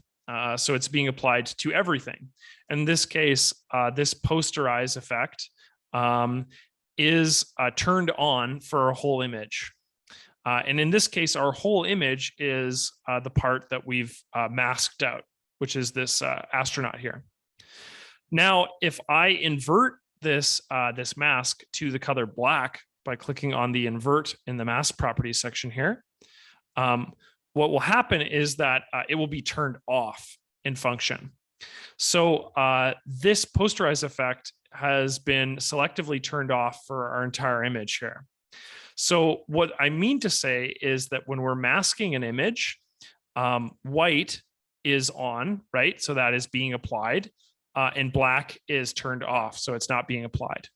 S1: So it's being applied to everything. In this case, this posterize effect is turned on for a whole image. And in this case, our whole image is the part that we've masked out, which is this astronaut here. Now, if I invert this mask to the color black by clicking on the invert in the mask properties section here, what will happen is that it will be turned off in function. So this posterize effect has been selectively turned off for our entire image here. So what I mean to say is that when we're masking an image, white is on, right? So that is being applied, and black is turned off. So it's not being applied.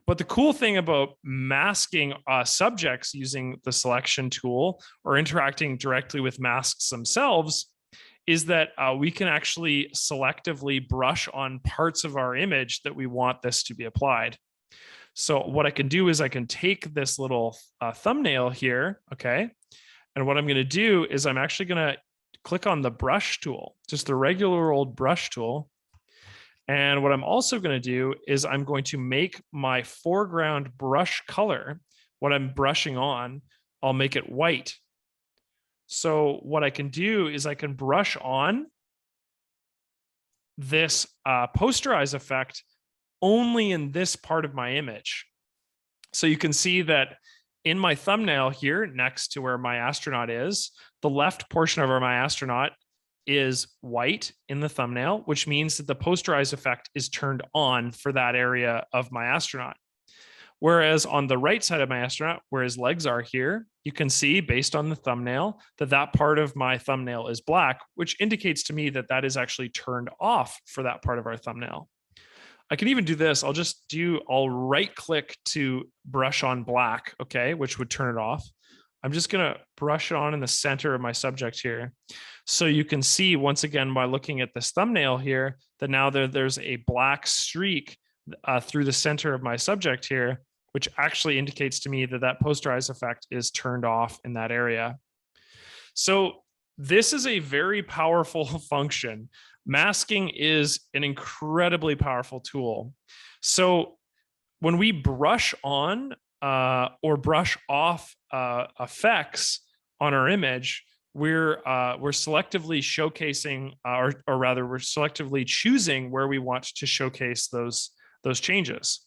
S1: But the cool thing about masking subjects using the selection tool or interacting directly with masks themselves is that we can actually selectively brush on parts of our image that we want this to be applied. So what I can do is I can take this little thumbnail here, okay? And what I'm gonna do is I'm actually gonna click on the brush tool, just the regular old brush tool. And what I'm also going to do is I'm going to make my foreground brush color, what I'm brushing on, I'll make it white. So what I can do is I can brush on this posterize effect only in this part of my image. So you can see that in my thumbnail here, next to where my astronaut is, the left portion of my astronaut is white in the thumbnail, which means that the posterize effect is turned on for that area of my astronaut. Whereas on the right side of my astronaut, where his legs are here, you can see based on the thumbnail that that part of my thumbnail is black, which indicates to me that that is actually turned off for that part of our thumbnail. I can even do this. I'll right click to brush on black, okay, which would turn it off. I'm just going to brush it on in the center of my subject here. So you can see once again by looking at this thumbnail here that now there's a black streak through the center of my subject here, which actually indicates to me that that posterize effect is turned off in that area. So this is a very powerful function. Masking is an incredibly powerful tool. So when we brush on or brush off effects on our image, we're selectively showcasing, or rather, we're selectively choosing where we want to showcase those changes.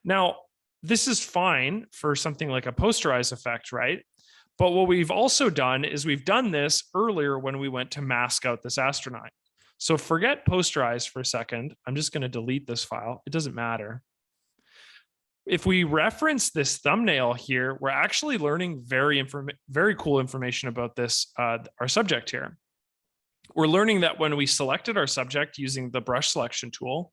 S1: Now, this is fine for something like a posterize effect, right? But what we've also done is we've done this earlier when we went to mask out this astronaut. So forget posterize for a second. I'm just going to delete this file. It doesn't matter. If we reference this thumbnail here, we're actually learning very cool information about this, our subject here. We're learning that when we selected our subject using the brush selection tool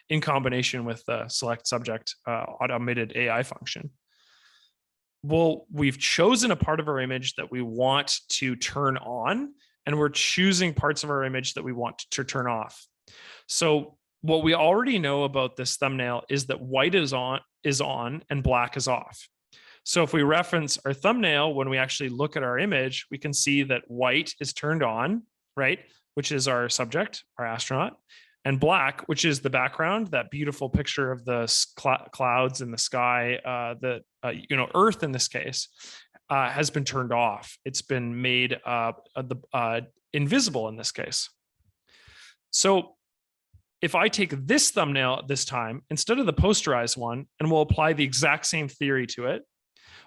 S1: in combination with the select subject automated AI function, well, we've chosen a part of our image that we want to turn on, and we're choosing parts of our image that we want to turn off. So what we already know about this thumbnail is that white is on and black is off. So if we reference our thumbnail, when we actually look at our image, we can see that white is turned on, right? Which is our subject, our astronaut, and black, which is the background, that beautiful picture of the clouds in the sky, Earth in this case, has been turned off. It's been made invisible in this case. So if I take this thumbnail this time, instead of the posterized one, and we'll apply the exact same theory to it,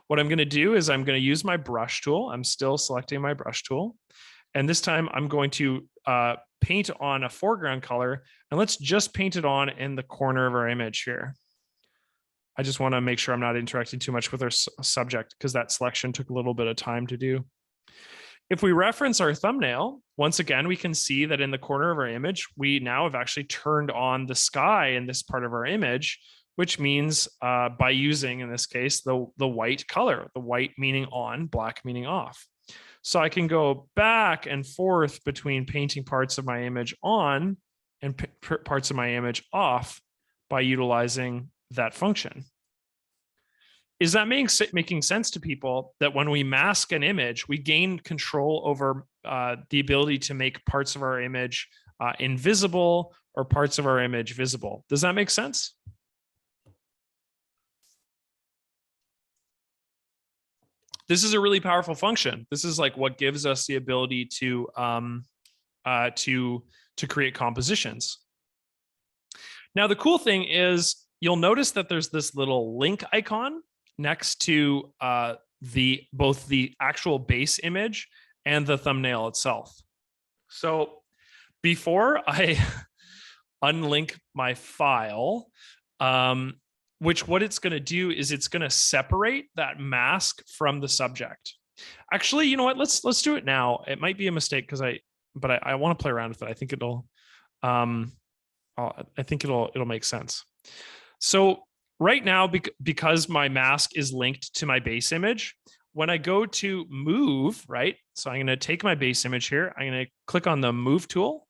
S1: what I'm going to do is I'm going to use my brush tool. I'm still selecting my brush tool. And this time I'm going to paint on a foreground color, and let's just paint it on in the corner of our image here. I just want to make sure I'm not interacting too much with our subject because that selection took a little bit of time to do. If we reference our thumbnail, once again, we can see that in the corner of our image, we now have actually turned on the sky in this part of our image, which means by using, in this case, the white color, the white meaning on, black meaning off. So I can go back and forth between painting parts of my image on and parts of my image off by utilizing that function. Is that making sense to people that when we mask an image, we gain control over the ability to make parts of our image invisible or parts of our image visible? Does that make sense? This is a really powerful function. This is like what gives us the ability to create compositions. Now, the cool thing is you'll notice that there's this little link icon next to both the actual base image and the thumbnail itself. So before I unlink my file, what it's going to do is it's going to separate that mask from the subject. Actually, you know what? Let's do it now. It might be a mistake because I want to play around with it. I think it'll make sense. So right now, because my mask is linked to my base image, when I go to move, right? So I'm going to take my base image here. I'm going to click on the move tool.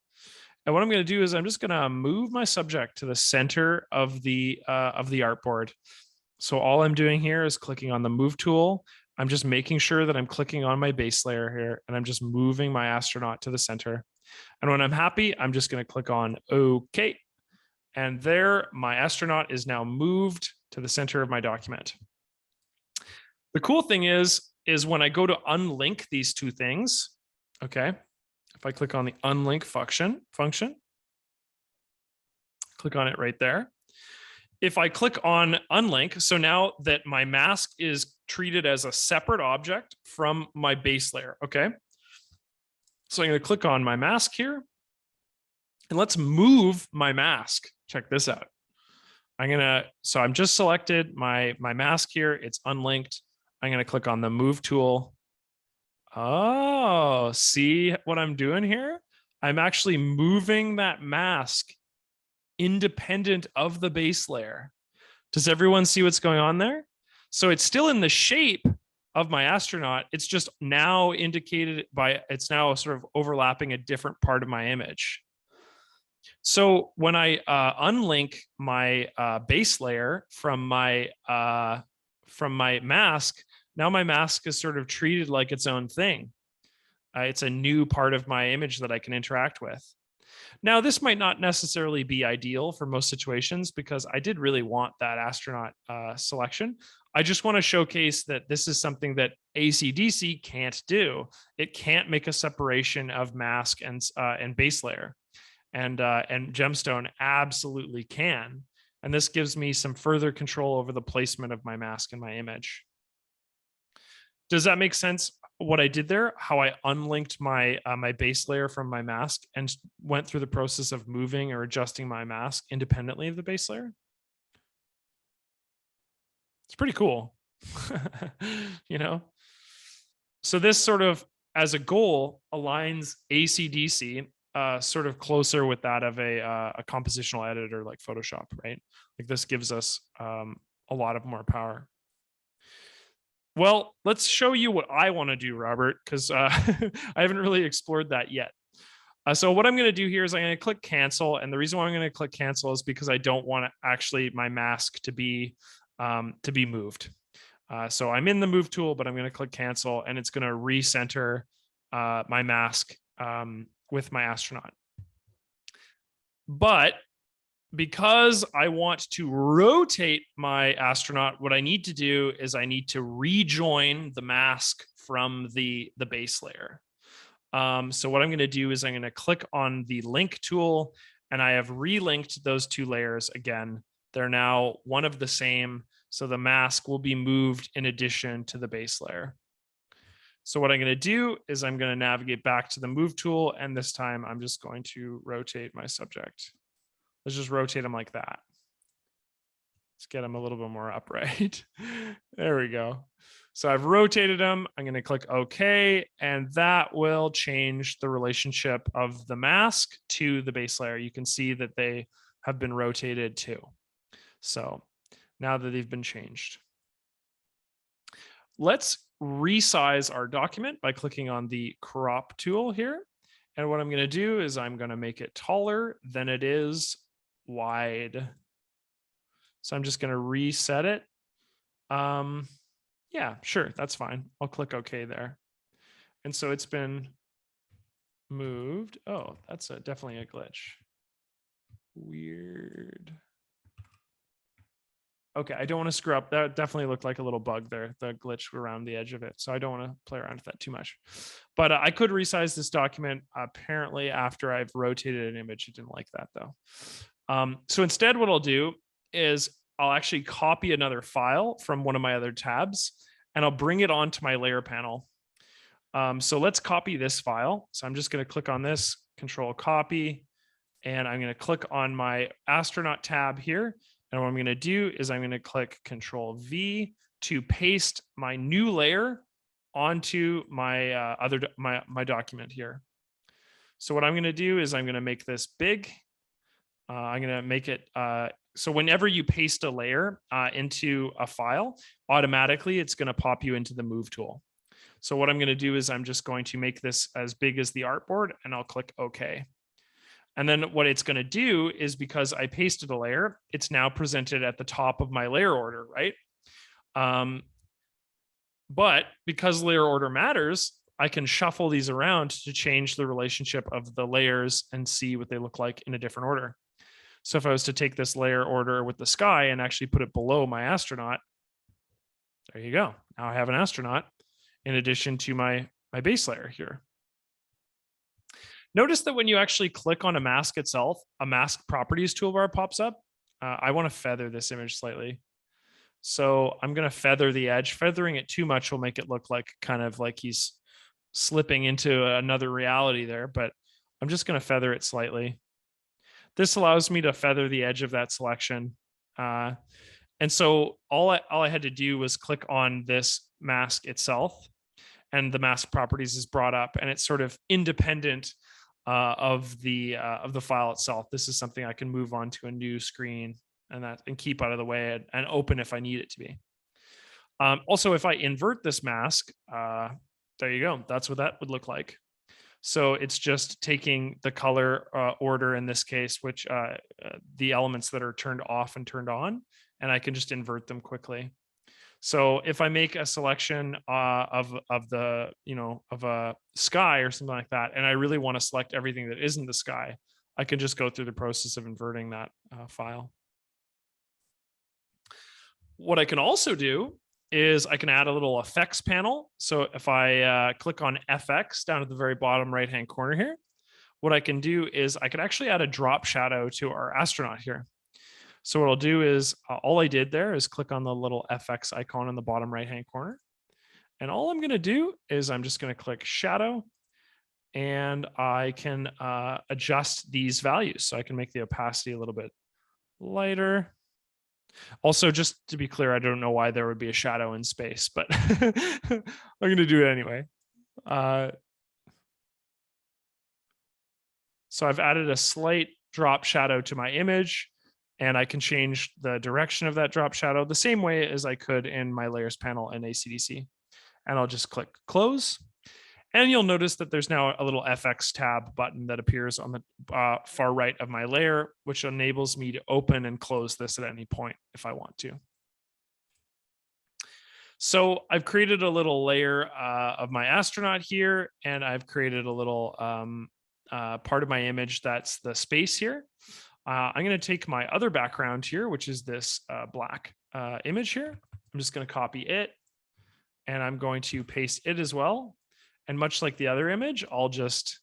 S1: And what I'm going to do is I'm just going to move my subject to the center of the artboard. So all I'm doing here is clicking on the move tool. I'm just making sure that I'm clicking on my base layer here, and I'm just moving my astronaut to the center. And when I'm happy, I'm just going to click on OK. And there, my astronaut is now moved to the center of my document. The cool thing is when I go to unlink these two things, okay, if I click on the unlink function, click on it right there. If I click on unlink, so now that my mask is treated as a separate object from my base layer, okay? So I'm going to click on my mask here, and let's move my mask. Check this out. So I'm just selected my mask here. It's unlinked. I'm going to click on the move tool. Oh, see what I'm doing here? I'm actually moving that mask independent of the base layer. Does everyone see what's going on there? So it's still in the shape of my astronaut. It's just now indicated by, it's now sort of overlapping a different part of my image. So when I unlink my base layer from my mask, now my mask is sort of treated like its own thing. It's a new part of my image that I can interact with. Now, this might not necessarily be ideal for most situations because I did really want that astronaut selection. I just want to showcase that this is something that ACDSee can't do. It can't make a separation of mask and base layer. And Gemstone absolutely can. And this gives me some further control over the placement of my mask in my image. Does that make sense? What I did there, how I unlinked my my base layer from my mask and went through the process of moving or adjusting my mask independently of the base layer? It's pretty cool, you know? So this sort of, as a goal, aligns ACDSee sort of closer with that of a compositional editor like Photoshop, right? Like this gives us a lot of more power. Well, let's show you what I want to do, Robert, because I haven't really explored that yet. So what I'm going to do here is I'm going to click cancel. And the reason why I'm going to click cancel is because I don't want actually my mask to be moved. So I'm in the move tool, but I'm going to click cancel, and it's going to recenter my mask with my astronaut. But because I want to rotate my astronaut, what I need to do is I need to rejoin the mask from the base layer. So what I'm going to do is I'm going to click on the link tool, and I have relinked those two layers again. They're now one of the same, so the mask will be moved in addition to the base layer. So what I'm going to do is I'm going to navigate back to the move tool, and this time I'm just going to rotate my subject. Let's just rotate them like that. Let's get them a little bit more upright. There we go. So I've rotated them. I'm going to click OK, and that will change the relationship of the mask to the base layer. You can see that they have been rotated too. So now that they've been changed, let's resize our document by clicking on the crop tool here. And what I'm going to do is I'm going to make it taller than it is wide. So I'm just going to reset it. Yeah, sure, that's fine. I'll click OK there. And so it's been moved. Oh, that's definitely a glitch. Weird. Okay, I don't want to screw up. That definitely looked like a little bug there, the glitch around the edge of it. So I don't want to play around with that too much. But I could resize this document. Apparently, after I've rotated an image, it didn't like that though. So instead, what I'll do is I'll actually copy another file from one of my other tabs, and I'll bring it onto my layer panel. So let's copy this file. So I'm just going to click on this, Control Copy, and I'm going to click on my astronaut tab here. And what I'm going to do is I'm going to click Control V to paste my new layer onto my my document here. So what I'm going to do is I'm going to make this big. I'm going to make it so whenever you paste a layer into a file, automatically it's going to pop you into the Move tool. So what I'm going to do is I'm just going to make this as big as the artboard, and I'll click OK. And then what it's going to do is, because I pasted a layer, it's now presented at the top of my layer order, right? But because layer order matters, I can shuffle these around to change the relationship of the layers and see what they look like in a different order. So if I was to take this layer order with the sky and actually put it below my astronaut, there you go. Now I have an astronaut in addition to my base layer here. Notice that when you actually click on a mask itself, a mask properties toolbar pops up. I want to feather this image slightly. So I'm going to feather the edge. Feathering it too much will make it look like kind of like he's slipping into another reality there, but I'm just going to feather it slightly. This allows me to feather the edge of that selection. And so all I had to do was click on this mask itself, and the mask properties is brought up, and it's sort of independent of the file itself. This is something I can move on to a new screen and keep out of the way and open if I need it to be. Also, if I invert this mask, there you go. That's what that would look like. So it's just taking the color order in this case, which the elements that are turned off and turned on, and I can just invert them quickly. So if I make a selection of a sky or something like that, and I really want to select everything that isn't the sky, I can just go through the process of inverting that file. What I can also do is I can add a little effects panel. So if I click on FX down at the very bottom right-hand corner here, what I can do is I can actually add a drop shadow to our astronaut here. So what I'll do is all I did there is click on the little FX icon in the bottom right-hand corner. And all I'm going to do is I'm just going to click shadow, and I can adjust these values. So I can make the opacity a little bit lighter. Also, just to be clear, I don't know why there would be a shadow in space, but I'm going to do it anyway. So I've added a slight drop shadow to my image, and I can change the direction of that drop shadow the same way as I could in my layers panel in ACDSee. And I'll just click close. And you'll notice that there's now a little FX tab button that appears on the far right of my layer, which enables me to open and close this at any point if I want to. So I've created a little layer of my astronaut here, and I've created a little part of my image that's the space here. I'm going to take my other background here, which is this black image here. I'm just going to copy it, and I'm going to paste it as well. And much like the other image, I'll just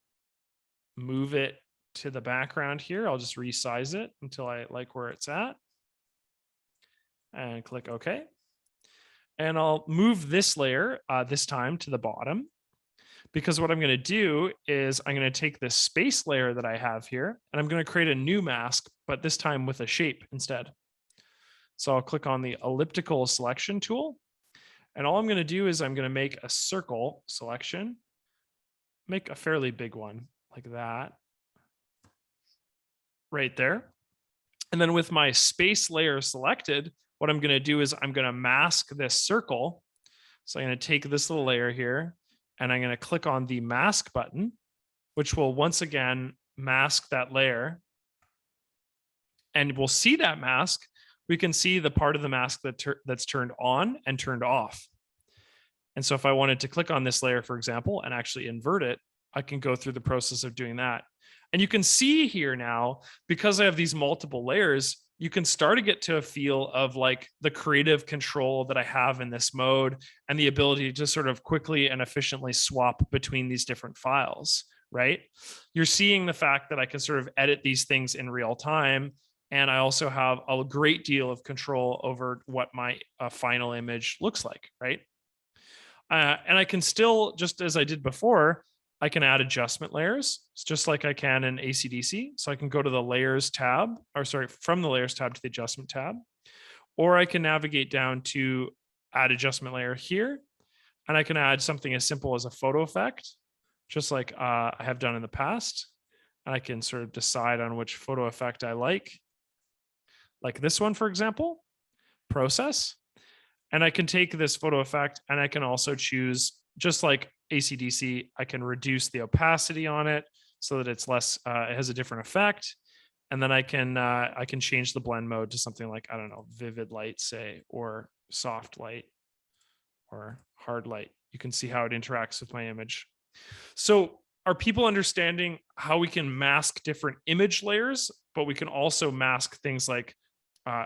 S1: move it to the background here. I'll just resize it until I like where it's at. And click OK. And I'll move this layer this time to the bottom, because what I'm going to do is I'm going to take this space layer that I have here, and I'm going to create a new mask, but this time with a shape instead. So I'll click on the elliptical selection tool. And all I'm going to do is I'm going to make a circle selection, make a fairly big one like that right there. And then with my space layer selected, what I'm going to do is I'm going to mask this circle. So I'm going to take this little layer here and I'm going to click on the mask button, which will once again mask that layer. And we'll see that mask. We can see the part of the mask that's turned on and turned off. And so if I wanted to click on this layer, for example, and actually invert it, I can go through the process of doing that. And you can see here now, because I have these multiple layers, you can start to get to a feel of like the creative control that I have in this mode and the ability to sort of quickly and efficiently swap between these different files, right? You're seeing the fact that I can sort of edit these things in real time. And I also have a great deal of control over what my final image looks like, right? And I can still, just as I did before, I can add adjustment layers. It's just like I can in ACDSee. So I can go to the layers tab, or sorry, from the layers tab to the adjustment tab, or I can navigate down to add adjustment layer here. And I can add something as simple as a photo effect, just like I have done in the past. And I can sort of decide on which photo effect I like this one, for example, process. And I can take this photo effect and I can also choose, just like ACDSee, I can reduce the opacity on it so that it's less, it has a different effect. And then I can change the blend mode to something like, I don't know, vivid light, say, or soft light or hard light. You can see how it interacts with my image. So are people understanding how we can mask different image layers, but we can also mask things like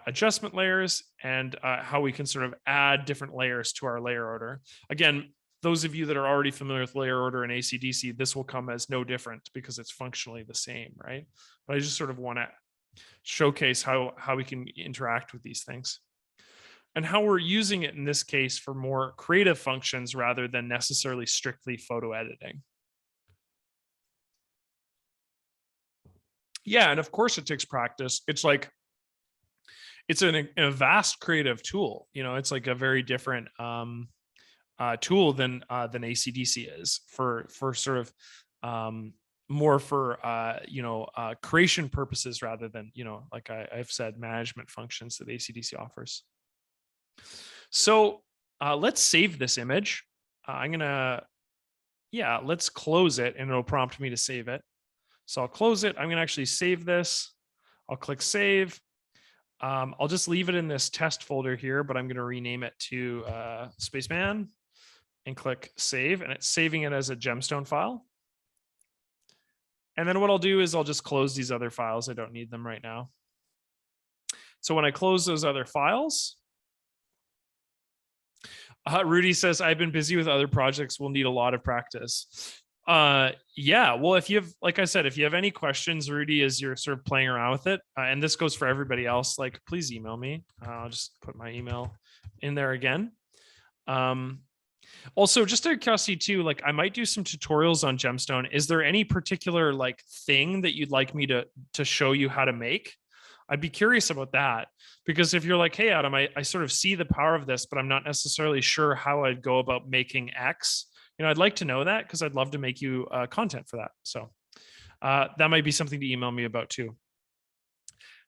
S1: adjustment layers and how we can sort of add different layers to our layer order? Again, those of you that are already familiar with layer order in ACDSee, this will come as no different because it's functionally the same, right? But I just sort of want to showcase how we can interact with these things and how we're using it in this case for more creative functions rather than necessarily strictly photo editing. Yeah, and of course it takes practice. It's like, it's a vast creative tool. You know, it's like a very different tool than ACDSee is for sort of more for creation purposes rather than, you know, like I've said, management functions that ACDSee offers. So let's save this image. Let's close it and it'll prompt me to save it. So I'll close it. I'm going to actually save this. I'll click save. I'll just leave it in this test folder here, but I'm going to rename it to Spaceman and click save, and it's saving it as a gemstone file. And then what I'll do is I'll just close these other files. I don't need them right now. So when I close those other files, Rudy says, I've been busy with other projects. We'll need a lot of practice. Yeah, well, if you have, like I said, if you have any questions, Rudy, as you're sort of playing around with it, and this goes for everybody else, like, please email me. I'll just put my email in there again. Also, just out of curiosity too, like I might do some tutorials on Gemstone. Is there any particular like thing that you'd like me to show you how to make? I'd be curious about that, because if you're like, hey, Adam, I sort of see the power of this, but I'm not necessarily sure how I'd go about making X. You know, I'd like to know that because I'd love to make you content for that. So that might be something to email me about too.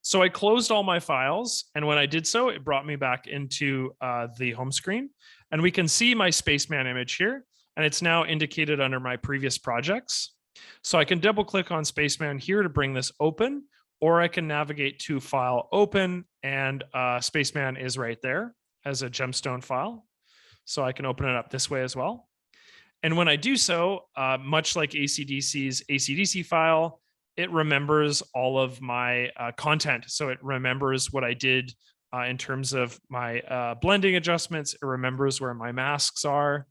S1: So I closed all my files, and when I did so, it brought me back into the home screen, and we can see my Spaceman image here, and it's now indicated under my previous projects. So I can double click on Spaceman here to bring this open, or I can navigate to File, Open, and Spaceman is right there as a gemstone file. So I can open it up this way as well. And when I do so, much like ACDSee's ACDSee file, it remembers all of my content. So it remembers what I did in terms of my blending adjustments. It remembers where my masks are.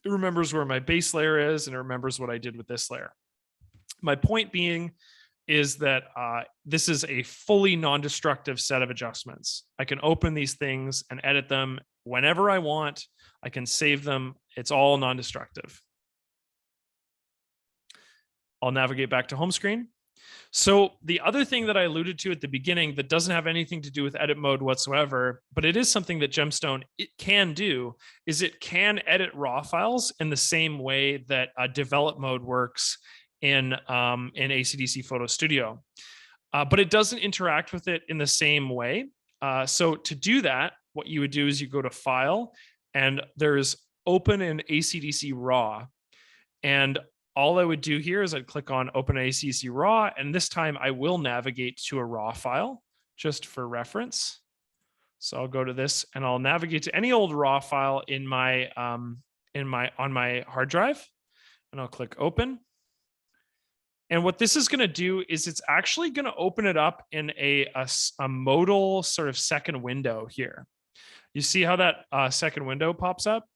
S1: It remembers where my base layer is, and it remembers what I did with this layer. My point being is that this is a fully non-destructive set of adjustments. I can open these things and edit them whenever I want. I can save them. It's all non-destructive. I'll navigate back to home screen. So the other thing that I alluded to at the beginning that doesn't have anything to do with edit mode whatsoever, but it is something that Gemstone it can do, is it can edit raw files in the same way that develop mode works in ACDSee Photo Studio. But it doesn't interact with it in the same way. So to do that, what you would do is you go to File, and there's Open in ACDSee RAW. And all I would do here is I'd click on Open ACDSee RAW, and this time I will navigate to a RAW file just for reference. So I'll go to this, and I'll navigate to any old RAW file on my hard drive, and I'll click Open. And what this is going to do is it's actually going to open it up in a modal sort of second window here. You see how that second window pops up?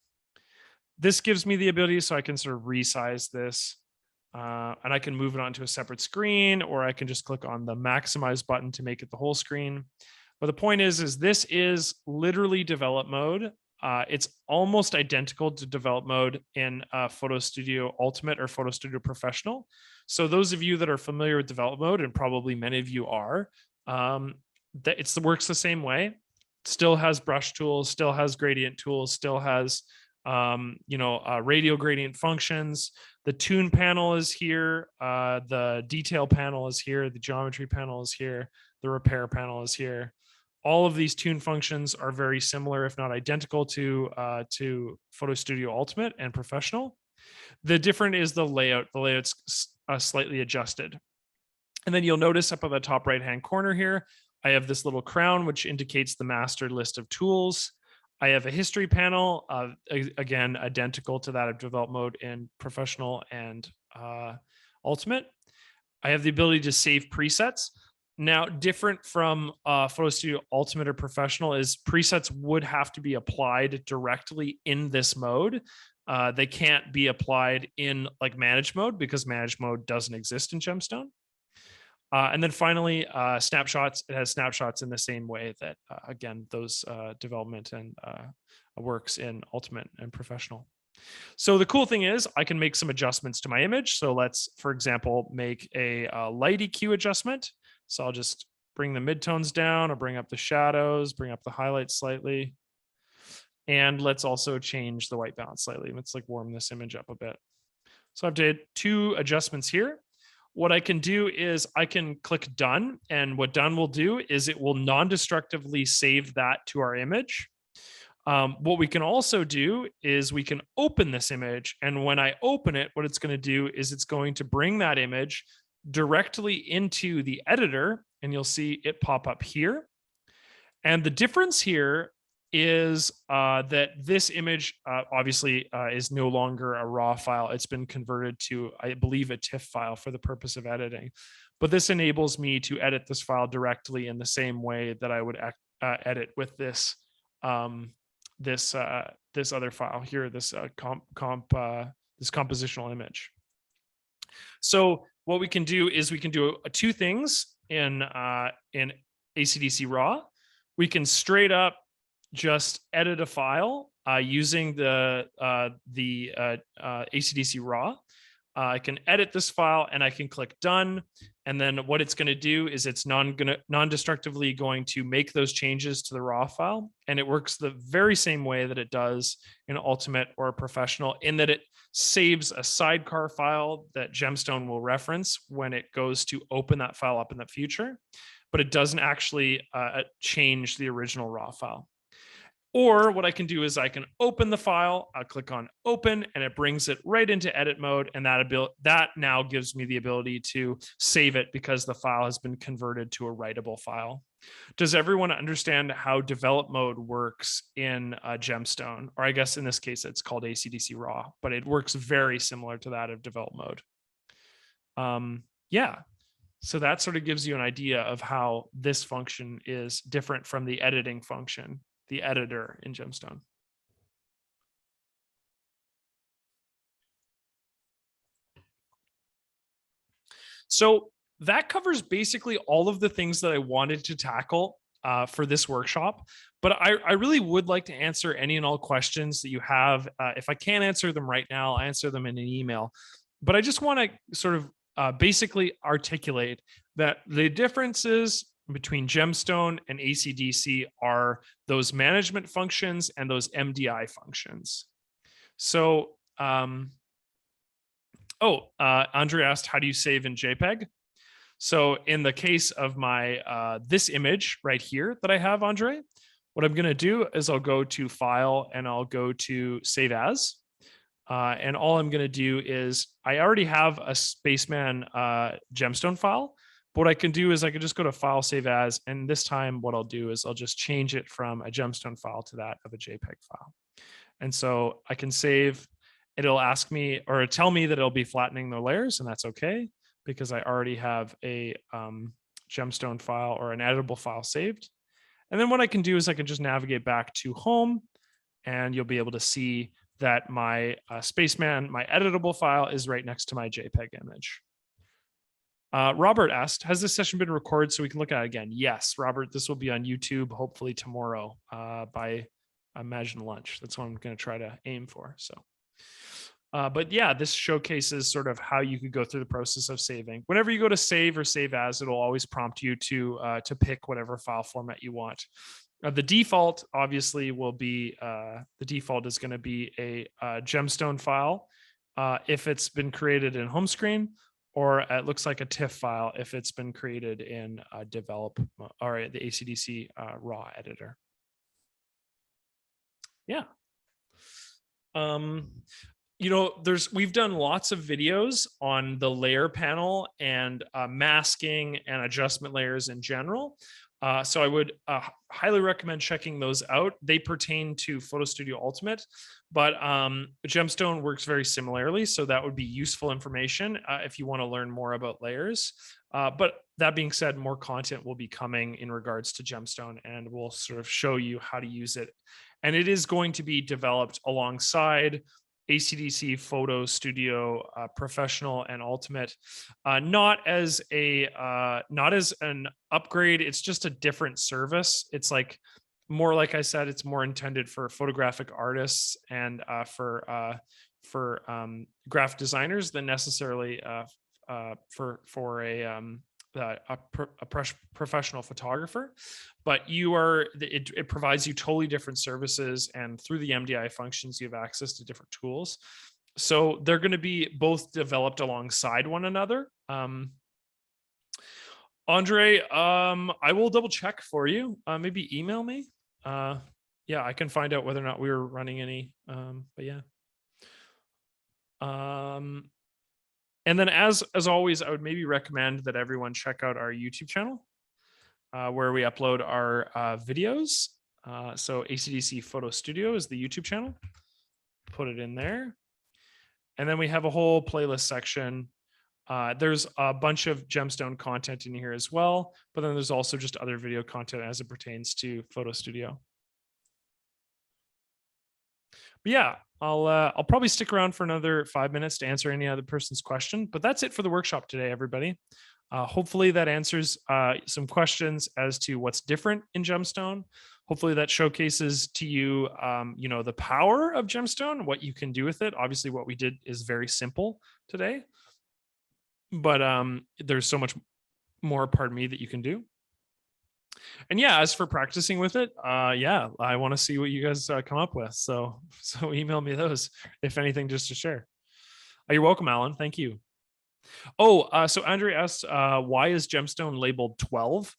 S1: This gives me the ability so I can sort of resize this and I can move it onto a separate screen, or I can just click on the maximize button to make it the whole screen. But the point is this is literally develop mode. It's almost identical to develop mode in Photo Studio Ultimate or Photo Studio Professional. So those of you that are familiar with develop mode, and probably many of you are, it works the same way. Still has brush tools, still has gradient tools, still has radial gradient functions. The tune panel is here. The detail panel is here. The geometry panel is here. The repair panel is here. All of these tune functions are very similar, if not identical, to Photo Studio Ultimate and Professional. The different is the layout. The layout's slightly adjusted. And then you'll notice up at the top right-hand corner here, I have this little crown, which indicates the master list of tools. I have a history panel, again, identical to that of develop mode in Professional and Ultimate. I have the ability to save presets. Now, different from Photo Studio Ultimate or Professional is presets would have to be applied directly in this mode. They can't be applied in like manage mode because manage mode doesn't exist in Gemstone. And then finally, snapshots. It has snapshots in the same way that, again, those development and works in Ultimate and Professional. So the cool thing is I can make some adjustments to my image. So let's, for example, make a light EQ adjustment. So I'll just bring the midtones down, or bring up the shadows, bring up the highlights slightly. And let's also change the white balance slightly. Let's like warm this image up a bit. So I've did 2 adjustments here. What I can do is I can click done, and what done will do is it will non-destructively save that to our image. What we can also do is we can open this image, and when I open it, what it's going to do is it's going to bring that image directly into the editor, and you'll see it pop up here. And the difference here is that this image obviously is no longer a RAW file. It's been converted to, I believe, a TIFF file for the purpose of editing. But this enables me to edit this file directly in the same way that I would edit with this this other file here, this this compositional image. So what we can do is we can do 2 things in ACDSee RAW. We can straight up just edit a file using the ACDSee RAW. I can edit this file, and I can click done. And then what it's going to do is it's non-destructively going to make those changes to the RAW file. And it works the very same way that it does in Ultimate or Professional, in that it saves a sidecar file that Gemstone will reference when it goes to open that file up in the future. But it doesn't actually change the original RAW file. Or what I can do is I can open the file, I'll click on open, and it brings it right into edit mode. And that now gives me the ability to save it because the file has been converted to a writable file. Does everyone understand how develop mode works in Gemstone? Or I guess in this case, it's called ACDSee RAW, but it works very similar to that of develop mode. Yeah. So that sort of gives you an idea of how this function is different from the editing function, the editor in Gemstone. So that covers basically all of the things that I wanted to tackle for this workshop. But I really would like to answer any and all questions that you have. If I can't answer them right now, I'll answer them in an email. But I just want to sort of basically articulate that the differences between Gemstone and ACDSee are those management functions and those MDI functions. So, Andre asked, how do you save in JPEG? So in the case of my this image right here that I have, Andre, what I'm going to do is I'll go to File and I'll go to Save As. And all I'm going to do is I already have a Spaceman gemstone file. But what I can do is I can just go to File, Save As, and this time what I'll do is I'll just change it from a gemstone file to that of a JPEG file. And so I can save. It'll ask me or tell me that it'll be flattening the layers, and that's okay because I already have a gemstone file or an editable file saved. And then what I can do is I can just navigate back to home, and you'll be able to see that my Spaceman, my editable file, is right next to my JPEG image. Robert asked, has this session been recorded so we can look at it again? Yes, Robert, this will be on YouTube hopefully tomorrow by, I imagine, lunch. That's what I'm going to try to aim for. So, but yeah, this showcases sort of how you could go through the process of saving. Whenever you go to save or save as, it'll always prompt you to pick whatever file format you want. The default obviously will be, the default is going to be a gemstone file if it's been created in home screen, or it looks like a TIFF file if it's been created in develop or the ACDSee RAW editor. Yeah. You know, we've done lots of videos on the layer panel and masking and adjustment layers in general. So I would highly recommend checking those out. They pertain to Photo Studio Ultimate, but Gemstone works very similarly. So that would be useful information if you want to learn more about layers. But that being said, more content will be coming in regards to Gemstone, and we'll sort of show you how to use it. And it is going to be developed alongside ACDSee Photo Studio Professional and Ultimate, not as an upgrade. It's just a different service. It's like more, like I said, it's more intended for photographic artists and for graphic designers than necessarily for a professional photographer. But it provides you totally different services, and through the MDI functions you have access to different tools, so they're going to be both developed alongside one another. Andre, I will double check for you. Maybe email me. Yeah, I can find out whether or not we were running any, but yeah. And then as always, I would maybe recommend that everyone check out our YouTube channel where we upload our videos. So ACDSee Photo Studio is the YouTube channel. Put it in there. And then we have a whole playlist section. There's a bunch of gemstone content in here as well, but then there's also just other video content as it pertains to Photo Studio. But yeah, I'll probably stick around for another 5 minutes to answer any other person's question, but that's it for the workshop today, everybody. Hopefully that answers some questions as to what's different in Gemstone. Hopefully that showcases to you, you know, the power of Gemstone, what you can do with it. Obviously what we did is very simple today, but there's so much more, pardon me, that you can do. And yeah, as for practicing with it, yeah, I want to see what you guys come up with. So email me those, if anything, just to share. You're welcome, Alan. Thank you. Oh, so Andre asked, why is Gemstone labeled 12?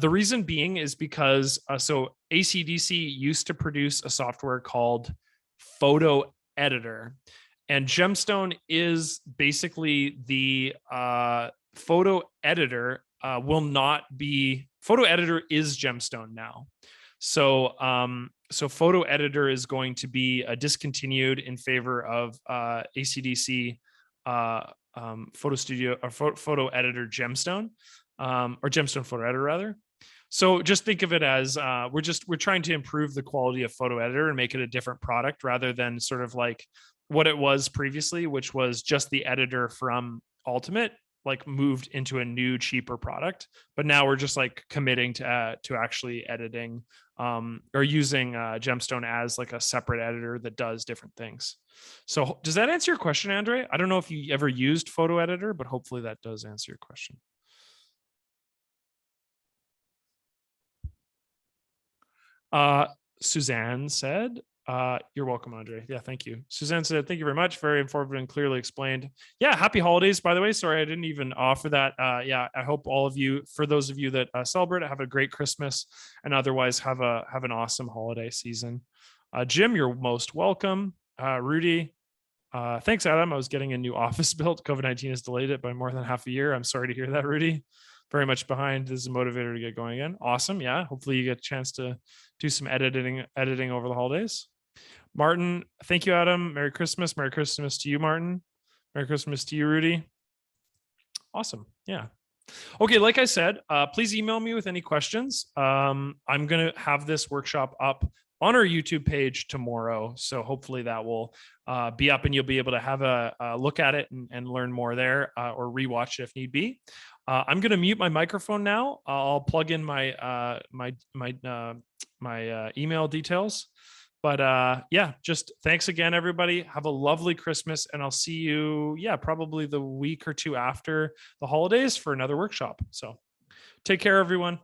S1: The reason being is because, so ACDSee used to produce a software called Photo Editor, and Gemstone is basically the Photo Editor will not be, Photo Editor is Gemstone now. So so Photo Editor is going to be discontinued in favor of ACDSee Photo Studio or Photo Editor Gemstone, or Gemstone Photo Editor rather. So just think of it as we're trying to improve the quality of Photo Editor and make it a different product rather than sort of like what it was previously, which was just the editor from Ultimate, like moved into a new, cheaper product, but now we're just like committing to actually editing or using Gemstone as like a separate editor that does different things. So does that answer your question, Andre? I don't know if you ever used Photo Editor, but hopefully that does answer your question. Suzanne said, you're welcome, Andre. Yeah, thank you. Suzanne said, thank you very much. Very informative and clearly explained. Yeah, happy holidays, by the way. Sorry, I didn't even offer that. Yeah, I hope all of you, for those of you that celebrate it, have a great Christmas, and otherwise have an awesome holiday season. Jim, you're most welcome. Rudy, thanks, Adam. I was getting a new office built. COVID-19 has delayed it by more than half a year. I'm sorry to hear that, Rudy. Very much behind. This is a motivator to get going again. Awesome. Yeah. Hopefully you get a chance to do some editing over the holidays. Martin, thank you, Adam. Merry Christmas. Merry Christmas to you, Martin. Merry Christmas to you, Rudy. Awesome. Yeah. Okay, like I said, please email me with any questions. I'm going to have this workshop up on our YouTube page tomorrow. So hopefully that will be up and you'll be able to have a look at it and learn more there or rewatch it if need be. I'm going to mute my microphone now. I'll plug in my email details. But yeah, just thanks again, everybody. Have a lovely Christmas, and I'll see you, yeah, probably the week or two after the holidays for another workshop. So take care, everyone.